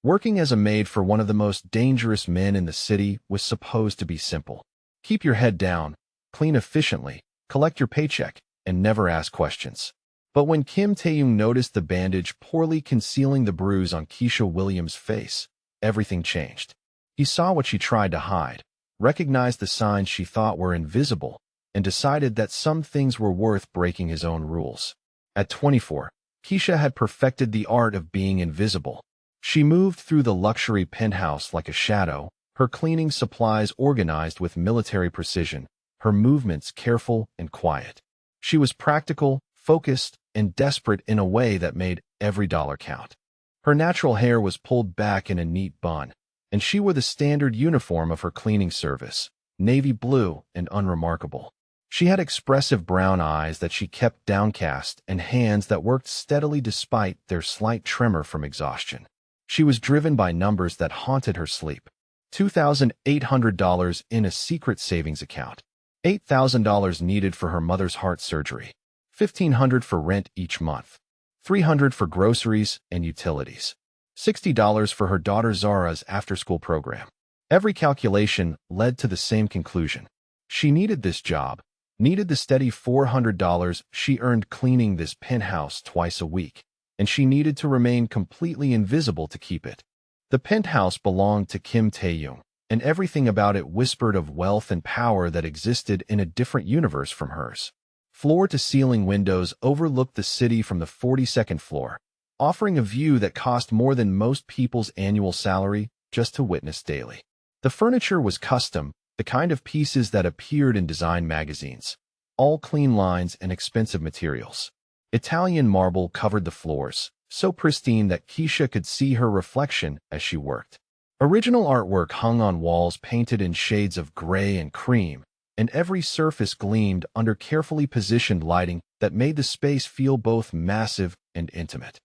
Working as a maid for one of the most dangerous men in the city was supposed to be simple. Keep your head down, clean efficiently, collect your paycheck, and never ask questions. But when Kim Tae-young noticed the bandage poorly concealing the bruise on Keisha Williams' face, everything changed. He saw what she tried to hide, recognized the signs she thought were invisible, and decided that some things were worth breaking his own rules. At 24, Keisha had perfected the art of being invisible. She moved through the luxury penthouse like a shadow, her cleaning supplies organized with military precision, her movements careful and quiet. She was practical, focused, and desperate in a way that made every dollar count. Her natural hair was pulled back in a neat bun, and she wore the standard uniform of her cleaning service, navy blue and unremarkable. She had expressive brown eyes that she kept downcast and hands that worked steadily despite their slight tremor from exhaustion. She was driven by numbers that haunted her sleep. $2,800 in a secret savings account. $8,000 needed for her mother's heart surgery. $1,500 for rent each month. $300 for groceries and utilities. $60 for her daughter Zara's after-school program. Every calculation led to the same conclusion. She needed this job, needed the steady $400 she earned cleaning this penthouse twice a week, and she needed to remain completely invisible to keep it. The penthouse belonged to Kim Tae-young, and everything about it whispered of wealth and power that existed in a different universe from hers. Floor-to-ceiling windows overlooked the city from the 42nd floor, offering a view that cost more than most people's annual salary just to witness daily. The furniture was custom, the kind of pieces that appeared in design magazines, all clean lines and expensive materials. Italian marble covered the floors, so pristine that Keisha could see her reflection as she worked. Original artwork hung on walls painted in shades of gray and cream, and every surface gleamed under carefully positioned lighting that made the space feel both massive and intimate.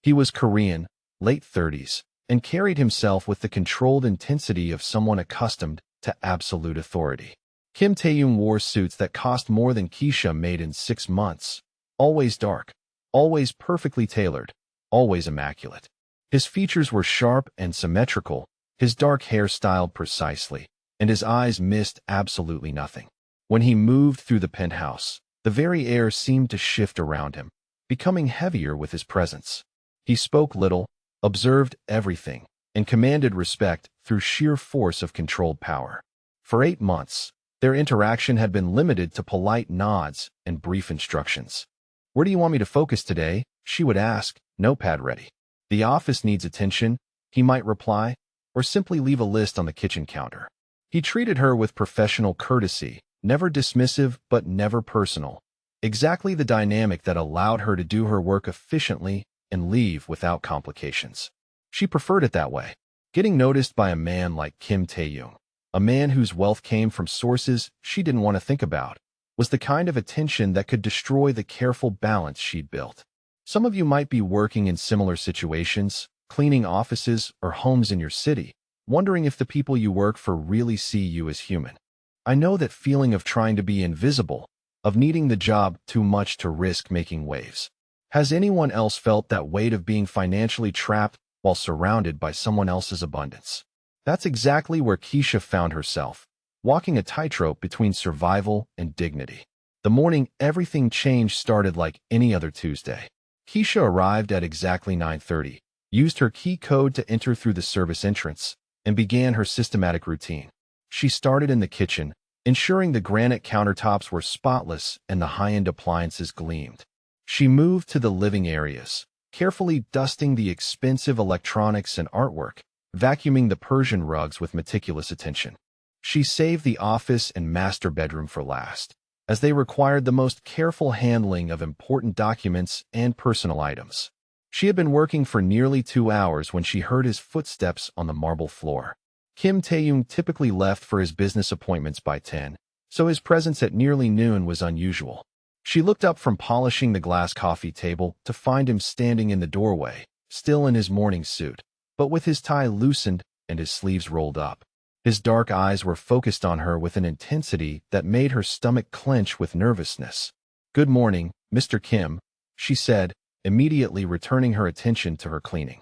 He was Korean, late 30s, and carried himself with the controlled intensity of someone accustomed to absolute authority. Kim Tae-young wore suits that cost more than Keisha made in 6 months. Always dark, always perfectly tailored, always immaculate. His features were sharp and symmetrical, his dark hair styled precisely, and his eyes missed absolutely nothing. When he moved through the penthouse, the very air seemed to shift around him, becoming heavier with his presence. He spoke little, observed everything, and commanded respect through sheer force of controlled power. For 8 months, their interaction had been limited to polite nods and brief instructions. "Where do you want me to focus today?" she would ask, notepad ready. "The office needs attention," he might reply, or simply leave a list on the kitchen counter. He treated her with professional courtesy, never dismissive but never personal. Exactly the dynamic that allowed her to do her work efficiently and leave without complications. She preferred it that way. Getting noticed by a man like Kim Tae-young, a man whose wealth came from sources she didn't want to think about, was the kind of attention that could destroy the careful balance she'd built. Some of you might be working in similar situations, cleaning offices or homes in your city, wondering if the people you work for really see you as human. I know that feeling of trying to be invisible, of needing the job too much to risk making waves. Has anyone else felt that weight of being financially trapped while surrounded by someone else's abundance? That's exactly where Keisha found herself, walking a tightrope between survival and dignity. The morning everything changed started like any other Tuesday. Keisha arrived at exactly 9:30, used her key code to enter through the service entrance, and began her systematic routine. She started in the kitchen, ensuring the granite countertops were spotless and the high-end appliances gleamed. She moved to the living areas, carefully dusting the expensive electronics and artwork, vacuuming the Persian rugs with meticulous attention. She saved the office and master bedroom for last, as they required the most careful handling of important documents and personal items. She had been working for nearly 2 hours when she heard his footsteps on the marble floor. Kim Tae-young typically left for his business appointments by 10, so his presence at nearly noon was unusual. She looked up from polishing the glass coffee table to find him standing in the doorway, still in his morning suit, but with his tie loosened and his sleeves rolled up. His dark eyes were focused on her with an intensity that made her stomach clench with nervousness. "Good morning, Mr. Kim," she said, immediately returning her attention to her cleaning.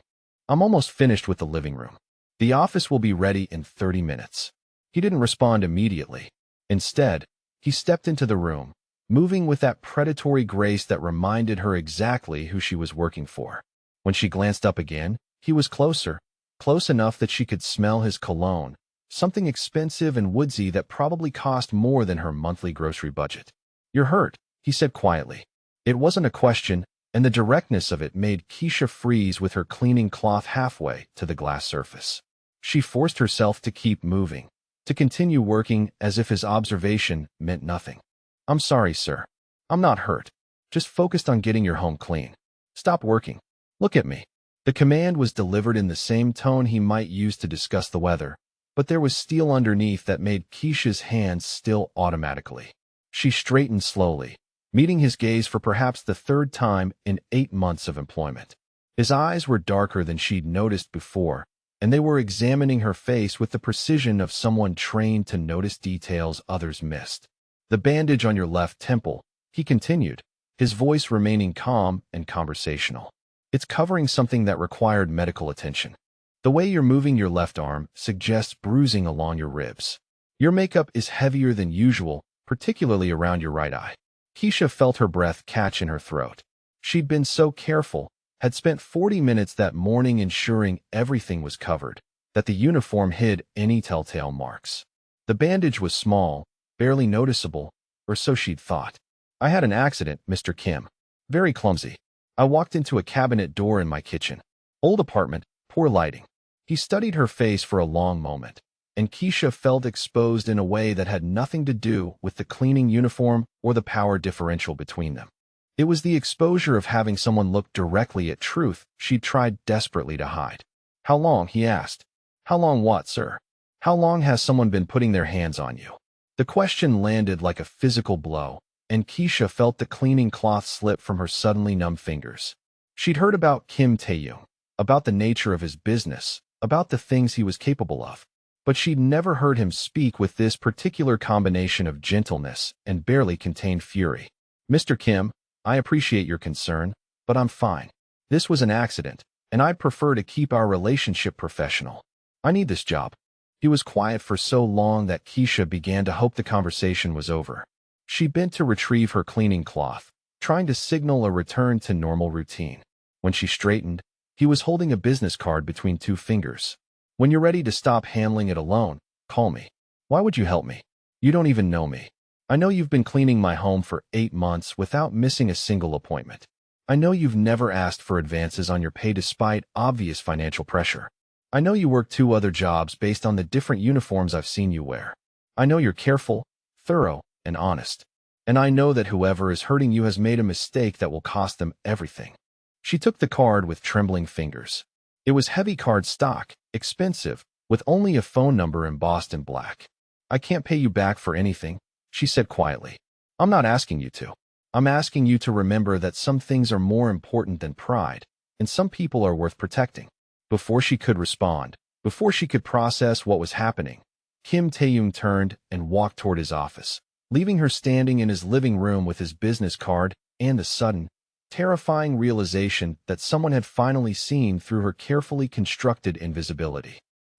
I'm almost finished with the living room. The office will be ready in 30 minutes. He didn't respond immediately. Instead, he stepped into the room, moving with that predatory grace that reminded her exactly who she was working for. When she glanced up again, he was closer, close enough that she could smell his cologne, something expensive and woodsy that probably cost more than her monthly grocery budget. "You're hurt," he said quietly. It wasn't a question, and the directness of it made Keisha freeze with her cleaning cloth halfway to the glass surface. She forced herself to keep moving, to continue working as if his observation meant nothing. "I'm sorry, sir. I'm not hurt. Just focused on getting your home clean. Stop working. Look at me." The command was delivered in the same tone he might use to discuss the weather, but there was steel underneath that made Keisha's hands still automatically. She straightened slowly, meeting his gaze for perhaps the third time in 8 months of employment. His eyes were darker than she'd noticed before, and they were examining her face with the precision of someone trained to notice details others missed. "The bandage on your left temple," he continued, his voice remaining calm and conversational. "It's covering something that required medical attention. The way you're moving your left arm suggests bruising along your ribs. Your makeup is heavier than usual, particularly around your right eye." Keisha felt her breath catch in her throat. She'd been so careful, had spent 40 minutes that morning ensuring everything was covered, that the uniform hid any telltale marks. The bandage was small, barely noticeable, or so she'd thought. "I had an accident, Mr. Kim. Very clumsy. I walked into a cabinet door in my kitchen. Old apartment, poor lighting." He studied her face for a long moment, and Keisha felt exposed in a way that had nothing to do with the cleaning uniform or the power differential between them. It was the exposure of having someone look directly at truth she'd tried desperately to hide. "How long?" he asked. "How long what, sir? How long has someone been putting their hands on you?" The question landed like a physical blow, and Keisha felt the cleaning cloth slip from her suddenly numb fingers. She'd heard about Kim Tae-young, about the nature of his business, about the things he was capable of, but she'd never heard him speak with this particular combination of gentleness and barely contained fury. "Mr. Kim, I appreciate your concern, but I'm fine. This was an accident, and I'd prefer to keep our relationship professional. I need this job." He was quiet for so long that Keisha began to hope the conversation was over. She bent to retrieve her cleaning cloth, trying to signal a return to normal routine. When she straightened, he was holding a business card between 2 fingers. "When you're ready to stop handling it alone, call me." "Why would you help me? You don't even know me. I know you've been cleaning my home for 8 months without missing a single appointment. I know you've never asked for advances on your pay despite obvious financial pressure. I know you work 2 other jobs based on the different uniforms I've seen you wear. I know you're careful, thorough, and honest. And I know that whoever is hurting you has made a mistake that will cost them everything." She took the card with trembling fingers. It was heavy card stock, expensive, with only a phone number embossed in black. "I can't pay you back for anything," she said quietly. "I'm not asking you to. I'm asking you to remember that some things are more important than pride, and some people are worth protecting." Before she could respond, before she could process what was happening, Kim Tae-young turned and walked toward his office, leaving her standing in his living room with his business card and the sudden, terrifying realization that someone had finally seen through her carefully constructed invisibility.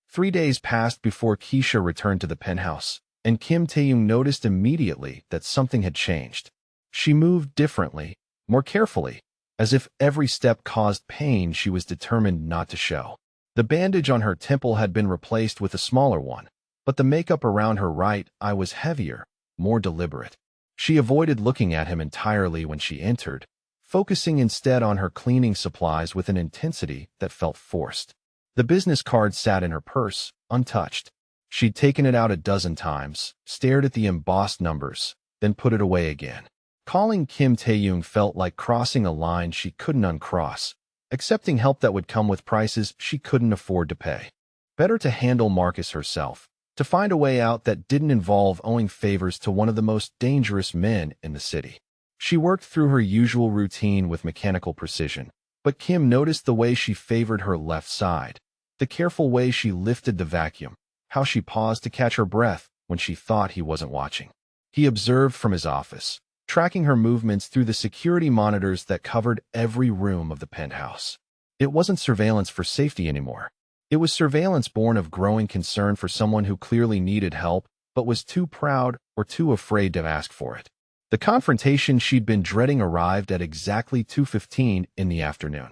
3 days passed before Keisha returned to the penthouse, and Kim Tae-young noticed immediately that something had changed. She moved differently, more carefully, as if every step caused pain she was determined not to show. The bandage on her temple had been replaced with a smaller one, but the makeup around her right eye was heavier, more deliberate. She avoided looking at him entirely when she entered, focusing instead on her cleaning supplies with an intensity that felt forced. The business card sat in her purse, untouched. She'd taken it out a dozen times, stared at the embossed numbers, then put it away again. Calling Kim Tae-young felt like crossing a line she couldn't uncross, accepting help that would come with prices she couldn't afford to pay. Better to handle Marcus herself, to find a way out that didn't involve owing favors to one of the most dangerous men in the city. She worked through her usual routine with mechanical precision, but Kim noticed the way she favored her left side, the careful way she lifted the vacuum, how she paused to catch her breath when she thought he wasn't watching. He observed from his office, tracking her movements through the security monitors that covered every room of the penthouse. It wasn't surveillance for safety anymore. It was surveillance born of growing concern for someone who clearly needed help, but was too proud or too afraid to ask for it. The confrontation she'd been dreading arrived at exactly 2:15 in the afternoon.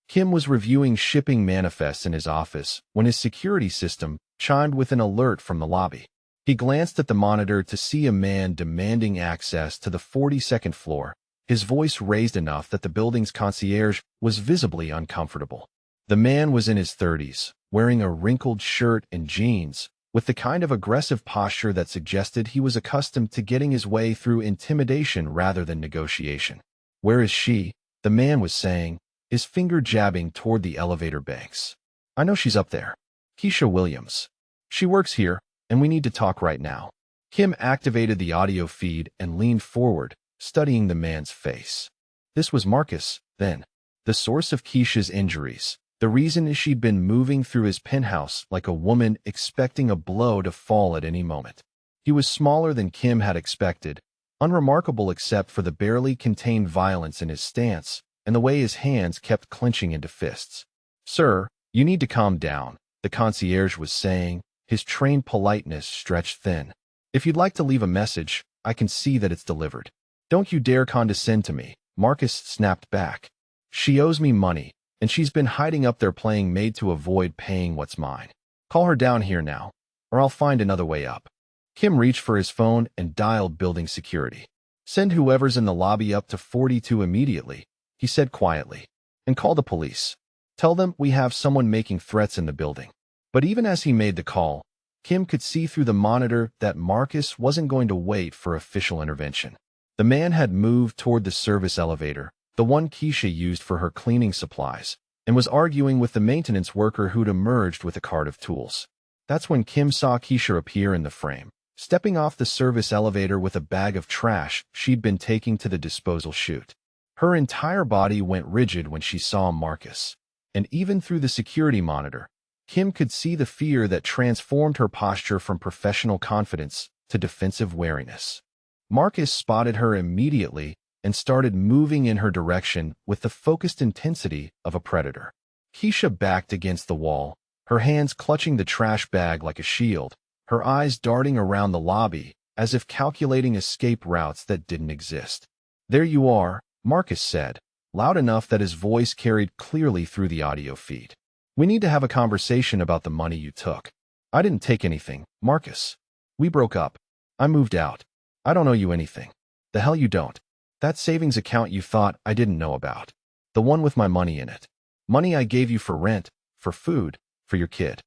Kim was reviewing shipping manifests in his office when his security system chimed with an alert from the lobby. He glanced at the monitor to see a man demanding access to the 42nd floor, his voice raised enough that the building's concierge was visibly uncomfortable. The man was in his 30s, wearing a wrinkled shirt and jeans, with the kind of aggressive posture that suggested he was accustomed to getting his way through intimidation rather than negotiation. "Where is she?" the man was saying, his finger jabbing toward the elevator banks. "I know she's up there. Keisha Williams. She works here, and we need to talk right now." Kim activated the audio feed and leaned forward, studying the man's face. This was Marcus, then. The source of Keisha's injuries. The reason is she'd been moving through his penthouse like a woman expecting a blow to fall at any moment. He was smaller than Kim had expected, unremarkable except for the barely contained violence in his stance and the way his hands kept clenching into fists. "Sir, you need to calm down," the concierge was saying, his trained politeness stretched thin. "If you'd like to leave a message, I can see that it's delivered." "Don't you dare condescend to me," Marcus snapped back. "She owes me money, and she's been hiding up there playing maid to avoid paying what's mine. Call her down here now, or I'll find another way up." Kim reached for his phone and dialed building security. "Send whoever's in the lobby up to 42 immediately," he said quietly, "and call the police. Tell them we have someone making threats in the building." But even as he made the call, Kim could see through the monitor that Marcus wasn't going to wait for official intervention. The man had moved toward the service elevator, the one Keisha used for her cleaning supplies, and was arguing with the maintenance worker who'd emerged with a cart of tools. That's when Kim saw Keisha appear in the frame, stepping off the service elevator with a bag of trash she'd been taking to the disposal chute. Her entire body went rigid when she saw Marcus, and even through the security monitor, Kim could see the fear that transformed her posture from professional confidence to defensive wariness. Marcus spotted her immediately and started moving in her direction with the focused intensity of a predator. Keisha backed against the wall, her hands clutching the trash bag like a shield, her eyes darting around the lobby as if calculating escape routes that didn't exist. "There you are," Marcus said, loud enough that his voice carried clearly through the audio feed. "We need to have a conversation about the money you took." "I didn't take anything, Marcus. We broke up. I moved out. I don't owe you anything." "The hell you don't. That savings account you thought I didn't know about. The one with my money in it. Money I gave you for rent, for food, for your kid.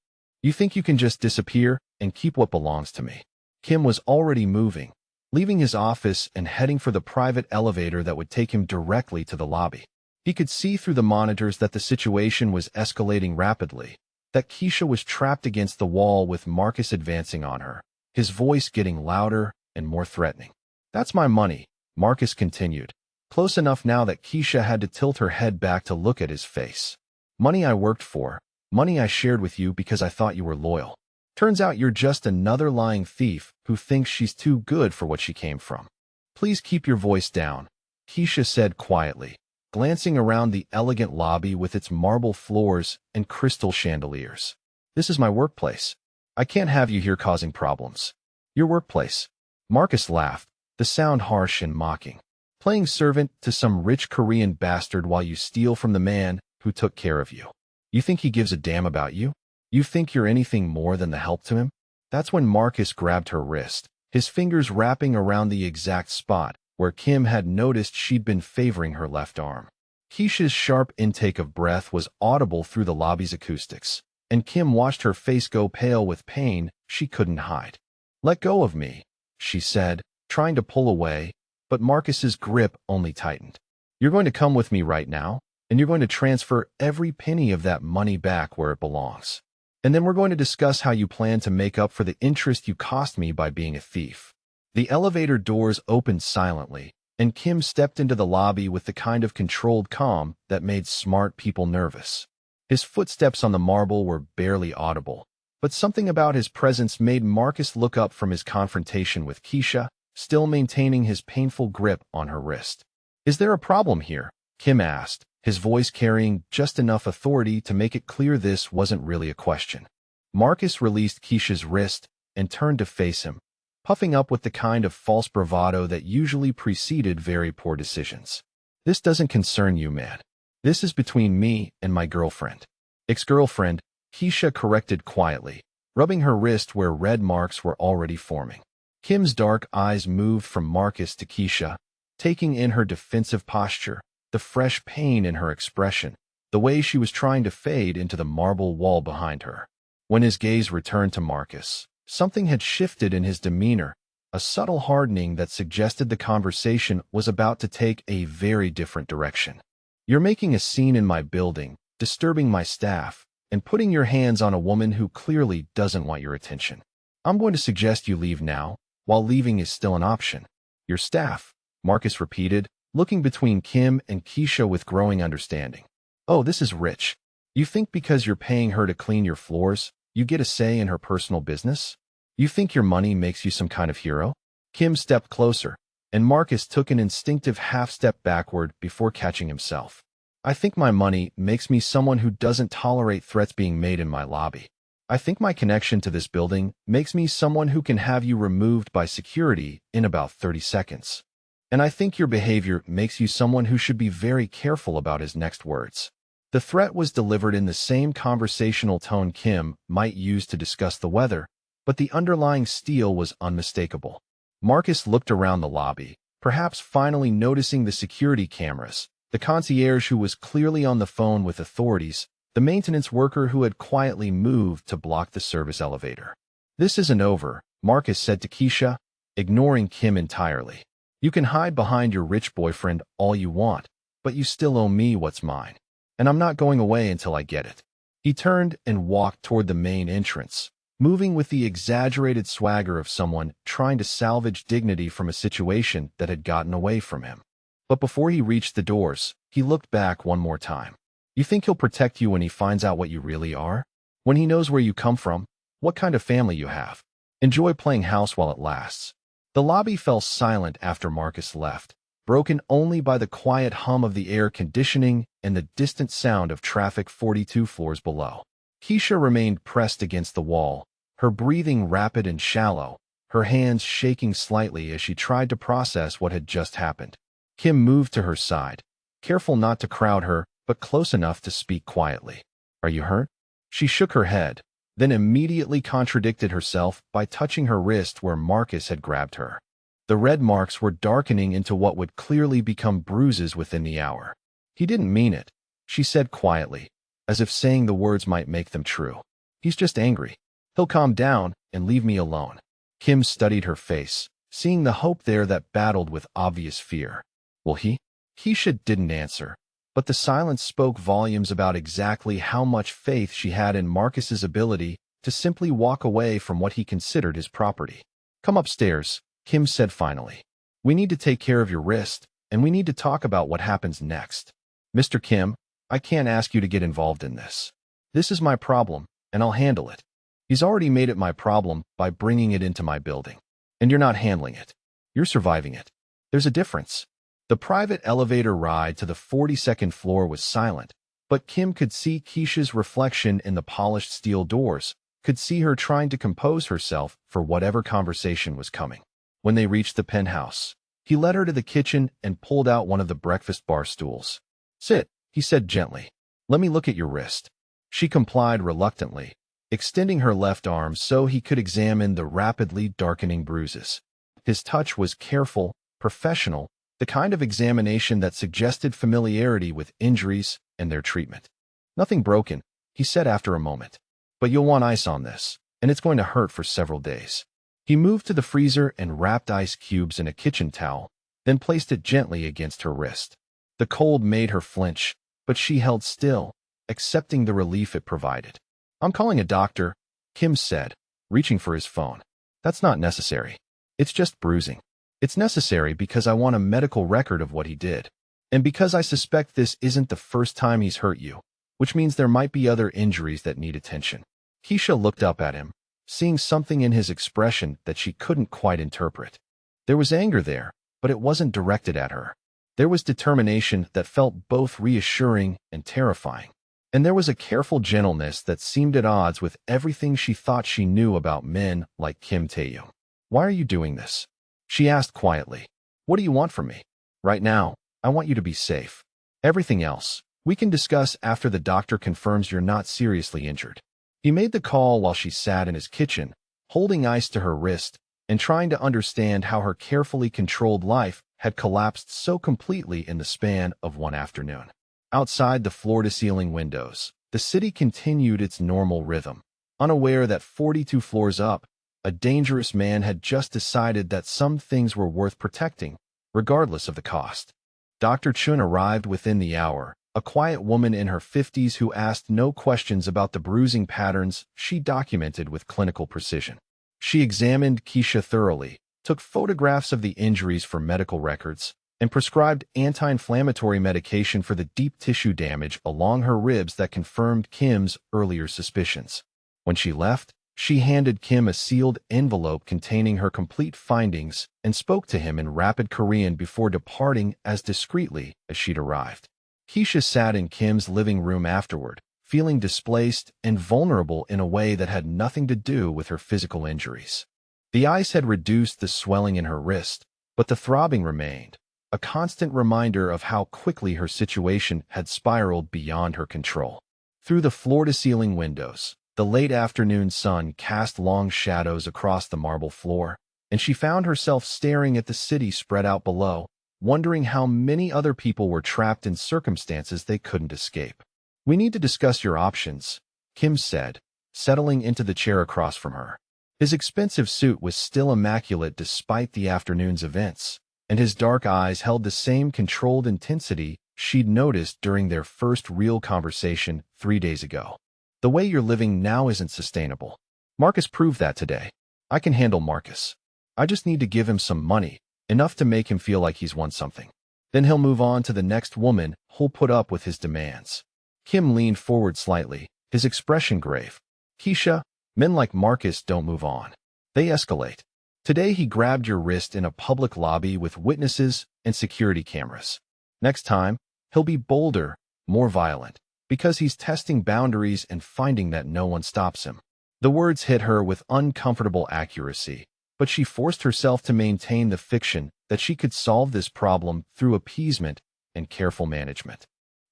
You think you can just disappear and keep what belongs to me?" Kim was already moving, leaving his office and heading for the private elevator that would take him directly to the lobby. He could see through the monitors that the situation was escalating rapidly, that Keisha was trapped against the wall with Marcus advancing on her, his voice getting louder and more threatening. "That's my money," Marcus continued, close enough now that Keisha had to tilt her head back to look at his face. "Money I worked for, money I shared with you because I thought you were loyal. Turns out you're just another lying thief who thinks she's too good for what she came from." "Please keep your voice down," Keisha said quietly, glancing around the elegant lobby with its marble floors and crystal chandeliers. "This is my workplace. I can't have you here causing problems." "Your workplace?" Marcus laughed, the sound harsh and mocking. "Playing servant to some rich Korean bastard while you steal from the man who took care of you. You think he gives a damn about you? You think you're anything more than the help to him?" That's when Marcus grabbed her wrist, his fingers wrapping around the exact spot where Kim had noticed she'd been favoring her left arm. Keisha's sharp intake of breath was audible through the lobby's acoustics, and Kim watched her face go pale with pain she couldn't hide. "Let go of me," she said, trying to pull away, but Marcus's grip only tightened. "You're going to come with me right now, and you're going to transfer every penny of that money back where it belongs. And then we're going to discuss how you plan to make up for the interest you cost me by being a thief." The elevator doors opened silently, and Kim stepped into the lobby with the kind of controlled calm that made smart people nervous. His footsteps on the marble were barely audible, but something about his presence made Marcus look up from his confrontation with Keisha, still maintaining his painful grip on her wrist. "Is there a problem here?" Kim asked, his voice carrying just enough authority to make it clear this wasn't really a question. Marcus released Keisha's wrist and turned to face him, puffing up with the kind of false bravado that usually preceded very poor decisions. "This doesn't concern you, man. This is between me and my girlfriend." "Ex-girlfriend," Keisha corrected quietly, rubbing her wrist where red marks were already forming. Kim's dark eyes moved from Marcus to Keisha, taking in her defensive posture, the fresh pain in her expression, the way she was trying to fade into the marble wall behind her. When his gaze returned to Marcus, something had shifted in his demeanor, a subtle hardening that suggested the conversation was about to take a very different direction. "You're making a scene in my building, disturbing my staff, and putting your hands on a woman who clearly doesn't want your attention. I'm going to suggest you leave now, while leaving is still an option." "Your staff," Marcus repeated, looking between Kim and Keisha with growing understanding. "Oh, this is rich. You think because you're paying her to clean your floors, you get a say in her personal business? You think your money makes you some kind of hero?" Kim stepped closer, and Marcus took an instinctive half-step backward before catching himself. "I think my money makes me someone who doesn't tolerate threats being made in my lobby. I think my connection to this building makes me someone who can have you removed by security in about 30 seconds. And I think your behavior makes you someone who should be very careful about his next words." The threat was delivered in the same conversational tone Kim might use to discuss the weather, but the underlying steel was unmistakable. Marcus looked around the lobby, perhaps finally noticing the security cameras, the concierge who was clearly on the phone with authorities, the maintenance worker who had quietly moved to block the service elevator. "This isn't over," Marcus said to Keisha, ignoring Kim entirely. "You can hide behind your rich boyfriend all you want, but you still owe me what's mine. And I'm not going away until I get it." He turned and walked toward the main entrance, moving with the exaggerated swagger of someone trying to salvage dignity from a situation that had gotten away from him. But before he reached the doors, he looked back one more time. "You think he'll protect you when he finds out what you really are? When he knows where you come from, what kind of family you have? Enjoy playing house while it lasts." The lobby fell silent after Marcus left, broken only by the quiet hum of the air conditioning and the distant sound of traffic 42 floors below. Keisha remained pressed against the wall, her breathing rapid and shallow, her hands shaking slightly as she tried to process what had just happened. Kim moved to her side, careful not to crowd her, but close enough to speak quietly. "Are you hurt?" She shook her head, then immediately contradicted herself by touching her wrist where Marcus had grabbed her. The red marks were darkening into what would clearly become bruises within the hour. "He didn't mean it," she said quietly, as if saying the words might make them true. "He's just angry. He'll calm down and leave me alone." Kim studied her face, seeing the hope there that battled with obvious fear. "Will he?" Keisha didn't answer, but the silence spoke volumes about exactly how much faith she had in Marcus's ability to simply walk away from what he considered his property. "Come upstairs," Kim said finally. "We need to take care of your wrist, and we need to talk about what happens next. Mr. Kim, I can't ask you to get involved in this. This is my problem, and I'll handle it. He's already made it my problem by bringing it into my building. And you're not handling it. You're surviving it. There's a difference." The private elevator ride to the 42nd floor was silent, but Kim could see Keisha's reflection in the polished steel doors, could see her trying to compose herself for whatever conversation was coming. When they reached the penthouse, he led her to the kitchen and pulled out one of the breakfast bar stools. "Sit," he said gently. "Let me look at your wrist." She complied reluctantly, extending her left arm so he could examine the rapidly darkening bruises. His touch was careful, professional, the kind of examination that suggested familiarity with injuries and their treatment. "Nothing broken," he said after a moment. "But you'll want ice on this, and it's going to hurt for several days." He moved to the freezer and wrapped ice cubes in a kitchen towel, then placed it gently against her wrist. The cold made her flinch, but she held still, accepting the relief it provided. "I'm calling a doctor," Kim said, reaching for his phone. "That's not necessary. It's just bruising. It's necessary because I want a medical record of what he did. And because I suspect this isn't the first time he's hurt you, which means there might be other injuries that need attention." Keisha looked up at him, seeing something in his expression that she couldn't quite interpret. There was anger there, but it wasn't directed at her. There was determination that felt both reassuring and terrifying. And there was a careful gentleness that seemed at odds with everything she thought she knew about men like Kim Tae-young. "Why are you doing this?" she asked quietly. "What do you want from me?" "Right now, I want you to be safe. Everything else, we can discuss after the doctor confirms you're not seriously injured." He made the call while she sat in his kitchen, holding ice to her wrist and trying to understand how her carefully controlled life had collapsed so completely in the span of one afternoon. Outside the floor-to-ceiling windows, the city continued its normal rhythm, unaware that 42 floors up, a dangerous man had just decided that some things were worth protecting, regardless of the cost. Dr. Chun arrived within the hour, a quiet woman in her 50s who asked no questions about the bruising patterns she documented with clinical precision. She examined Keisha thoroughly, took photographs of the injuries for medical records, and prescribed anti-inflammatory medication for the deep tissue damage along her ribs that confirmed Kim's earlier suspicions. When she left, she handed Kim a sealed envelope containing her complete findings and spoke to him in rapid Korean before departing as discreetly as she'd arrived. Keisha sat in Kim's living room afterward, feeling displaced and vulnerable in a way that had nothing to do with her physical injuries. The ice had reduced the swelling in her wrist, but the throbbing remained, a constant reminder of how quickly her situation had spiraled beyond her control. Through the floor-to-ceiling windows, the late afternoon sun cast long shadows across the marble floor, and she found herself staring at the city spread out below, wondering how many other people were trapped in circumstances they couldn't escape. "We need to discuss your options," Kim said, settling into the chair across from her. His expensive suit was still immaculate despite the afternoon's events, and his dark eyes held the same controlled intensity she'd noticed during their first real conversation 3 days ago. "The way you're living now isn't sustainable. Marcus proved that today. I can handle Marcus. I just need to give him some money, enough to make him feel like he's won something. Then he'll move on to the next woman who'll put up with his demands." Kim leaned forward slightly, his expression grave. "Keisha, men like Marcus don't move on. They escalate. Today he grabbed your wrist in a public lobby with witnesses and security cameras. Next time, he'll be bolder, more violent, because he's testing boundaries and finding that no one stops him." The words hit her with uncomfortable accuracy, but she forced herself to maintain the fiction that she could solve this problem through appeasement and careful management.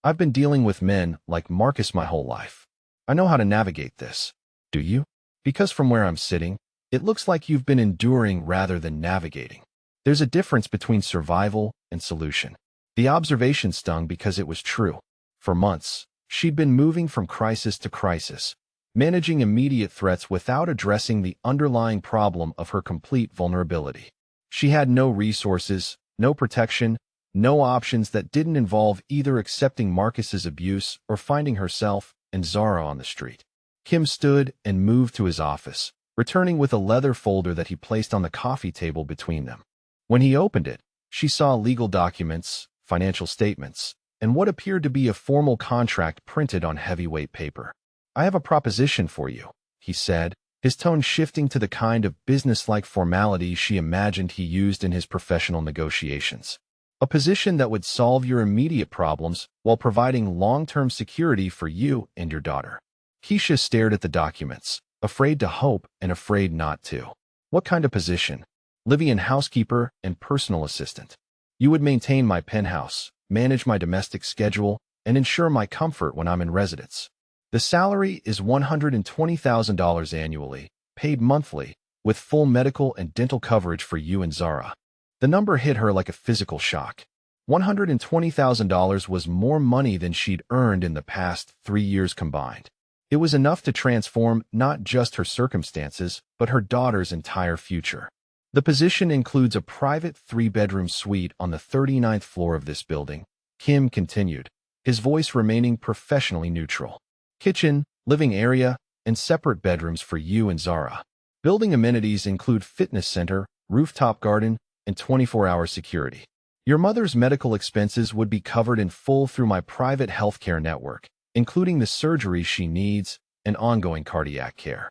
"I've been dealing with men like Marcus my whole life. I know how to navigate this. Do you? Because from where I'm sitting, it looks like you've been enduring rather than navigating. There's a difference between survival and solution." The observation stung because it was true. For months, she'd been moving from crisis to crisis, managing immediate threats without addressing the underlying problem of her complete vulnerability. She had no resources, no protection, no options that didn't involve either accepting Marcus's abuse or finding herself and Zara on the street. Kim stood and moved to his office, returning with a leather folder that he placed on the coffee table between them. When he opened it, she saw legal documents, financial statements, and what appeared to be a formal contract printed on heavyweight paper. "I have a proposition for you," he said, his tone shifting to the kind of business-like formality she imagined he used in his professional negotiations. "A position that would solve your immediate problems while providing long-term security for you and your daughter." Keisha stared at the documents, afraid to hope and afraid not to. "What kind of position?" "Live-in housekeeper and personal assistant. You would maintain my penthouse, manage my domestic schedule, and ensure my comfort when I'm in residence. The salary is $120,000 annually, paid monthly, with full medical and dental coverage for you and Zara." The number hit her like a physical shock. $120,000 was more money than she'd earned in the past 3 years combined. It was enough to transform not just her circumstances, but her daughter's entire future. "The position includes a private 3-bedroom suite on the 39th floor of this building," Kim continued, his voice remaining professionally neutral. "Kitchen, living area, and separate bedrooms for you and Zara. Building amenities include fitness center, rooftop garden, and 24-hour security. Your mother's medical expenses would be covered in full through my private healthcare network, including the surgery she needs and ongoing cardiac care."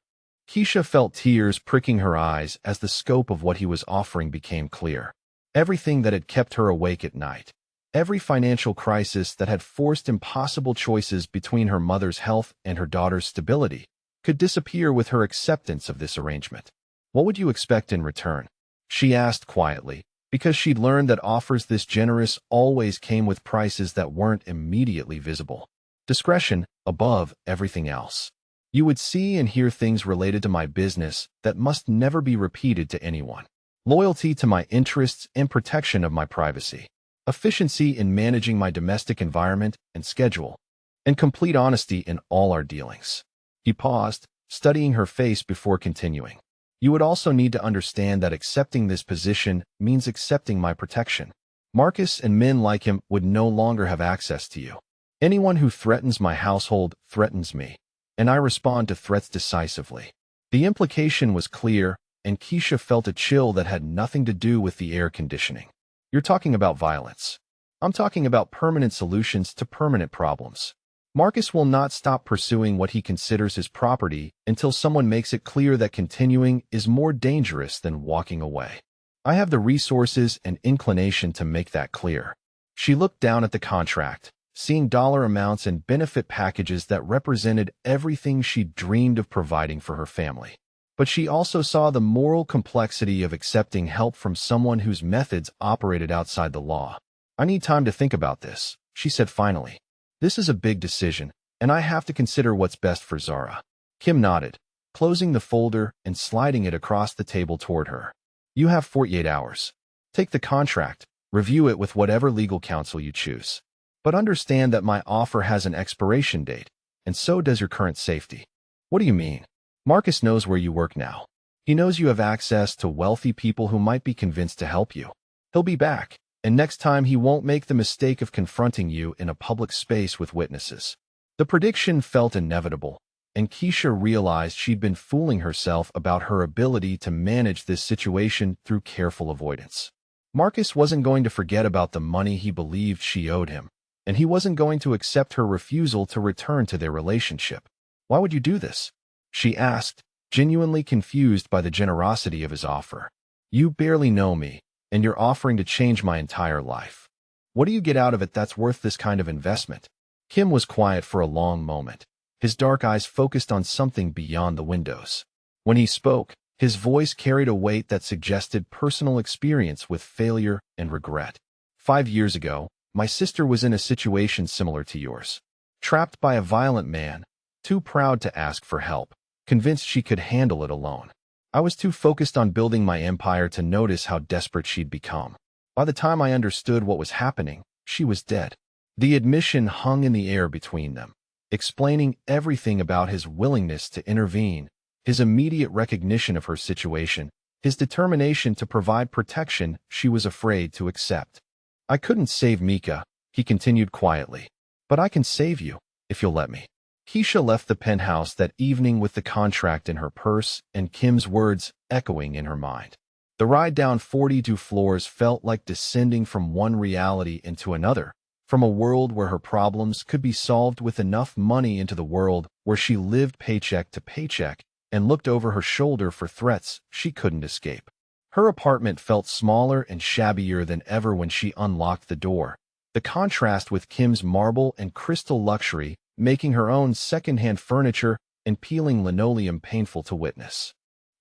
Keisha felt tears pricking her eyes as the scope of what he was offering became clear. Everything that had kept her awake at night. Every financial crisis that had forced impossible choices between her mother's health and her daughter's stability could disappear with her acceptance of this arrangement. What would you expect in return? She asked quietly, because she'd learned that offers this generous always came with prices that weren't immediately visible. Discretion above everything else. You would see and hear things related to my business that must never be repeated to anyone. Loyalty to my interests and protection of my privacy. Efficiency in managing my domestic environment and schedule. And complete honesty in all our dealings. He paused, studying her face before continuing. You would also need to understand that accepting this position means accepting my protection. Marcus and men like him would no longer have access to you. Anyone who threatens my household threatens me, and I respond to threats decisively. The implication was clear, and Keisha felt a chill that had nothing to do with the air conditioning. You're talking about violence. I'm talking about permanent solutions to permanent problems. Marcus will not stop pursuing what he considers his property until someone makes it clear that continuing is more dangerous than walking away. I have the resources and inclination to make that clear. She looked down at the contract, seeing dollar amounts and benefit packages that represented everything she'd dreamed of providing for her family. But she also saw the moral complexity of accepting help from someone whose methods operated outside the law. I need time to think about this, she said finally. This is a big decision, and I have to consider what's best for Zara. Kim nodded, closing the folder and sliding it across the table toward her. You have 48 hours. Take the contract, review it with whatever legal counsel you choose. But understand that my offer has an expiration date, and so does your current safety. What do you mean? Marcus knows where you work now. He knows you have access to wealthy people who might be convinced to help you. He'll be back. And next time he won't make the mistake of confronting you in a public space with witnesses. The prediction felt inevitable, and Keisha realized she'd been fooling herself about her ability to manage this situation through careful avoidance. Marcus wasn't going to forget about the money he believed she owed him, and he wasn't going to accept her refusal to return to their relationship. Why would you do this? She asked, genuinely confused by the generosity of his offer. You barely know me, and you're offering to change my entire life. What do you get out of it that's worth this kind of investment? Kim was quiet for a long moment, his dark eyes focused on something beyond the windows. When he spoke, his voice carried a weight that suggested personal experience with failure and regret. 5 years ago, my sister was in a situation similar to yours. Trapped by a violent man, too proud to ask for help, convinced she could handle it alone. I was too focused on building my empire to notice how desperate she'd become. By the time I understood what was happening, she was dead. The admission hung in the air between them, explaining everything about his willingness to intervene, his immediate recognition of her situation, his determination to provide protection she was afraid to accept. I couldn't save Mika, he continued quietly, but I can save you, if you'll let me. Keisha left the penthouse that evening with the contract in her purse and Kim's words echoing in her mind. The ride down 42 floors felt like descending from one reality into another, from a world where her problems could be solved with enough money into the world where she lived paycheck to paycheck and looked over her shoulder for threats she couldn't escape. Her apartment felt smaller and shabbier than ever when she unlocked the door, the contrast with Kim's marble and crystal luxury making her own second-hand furniture and peeling linoleum painful to witness.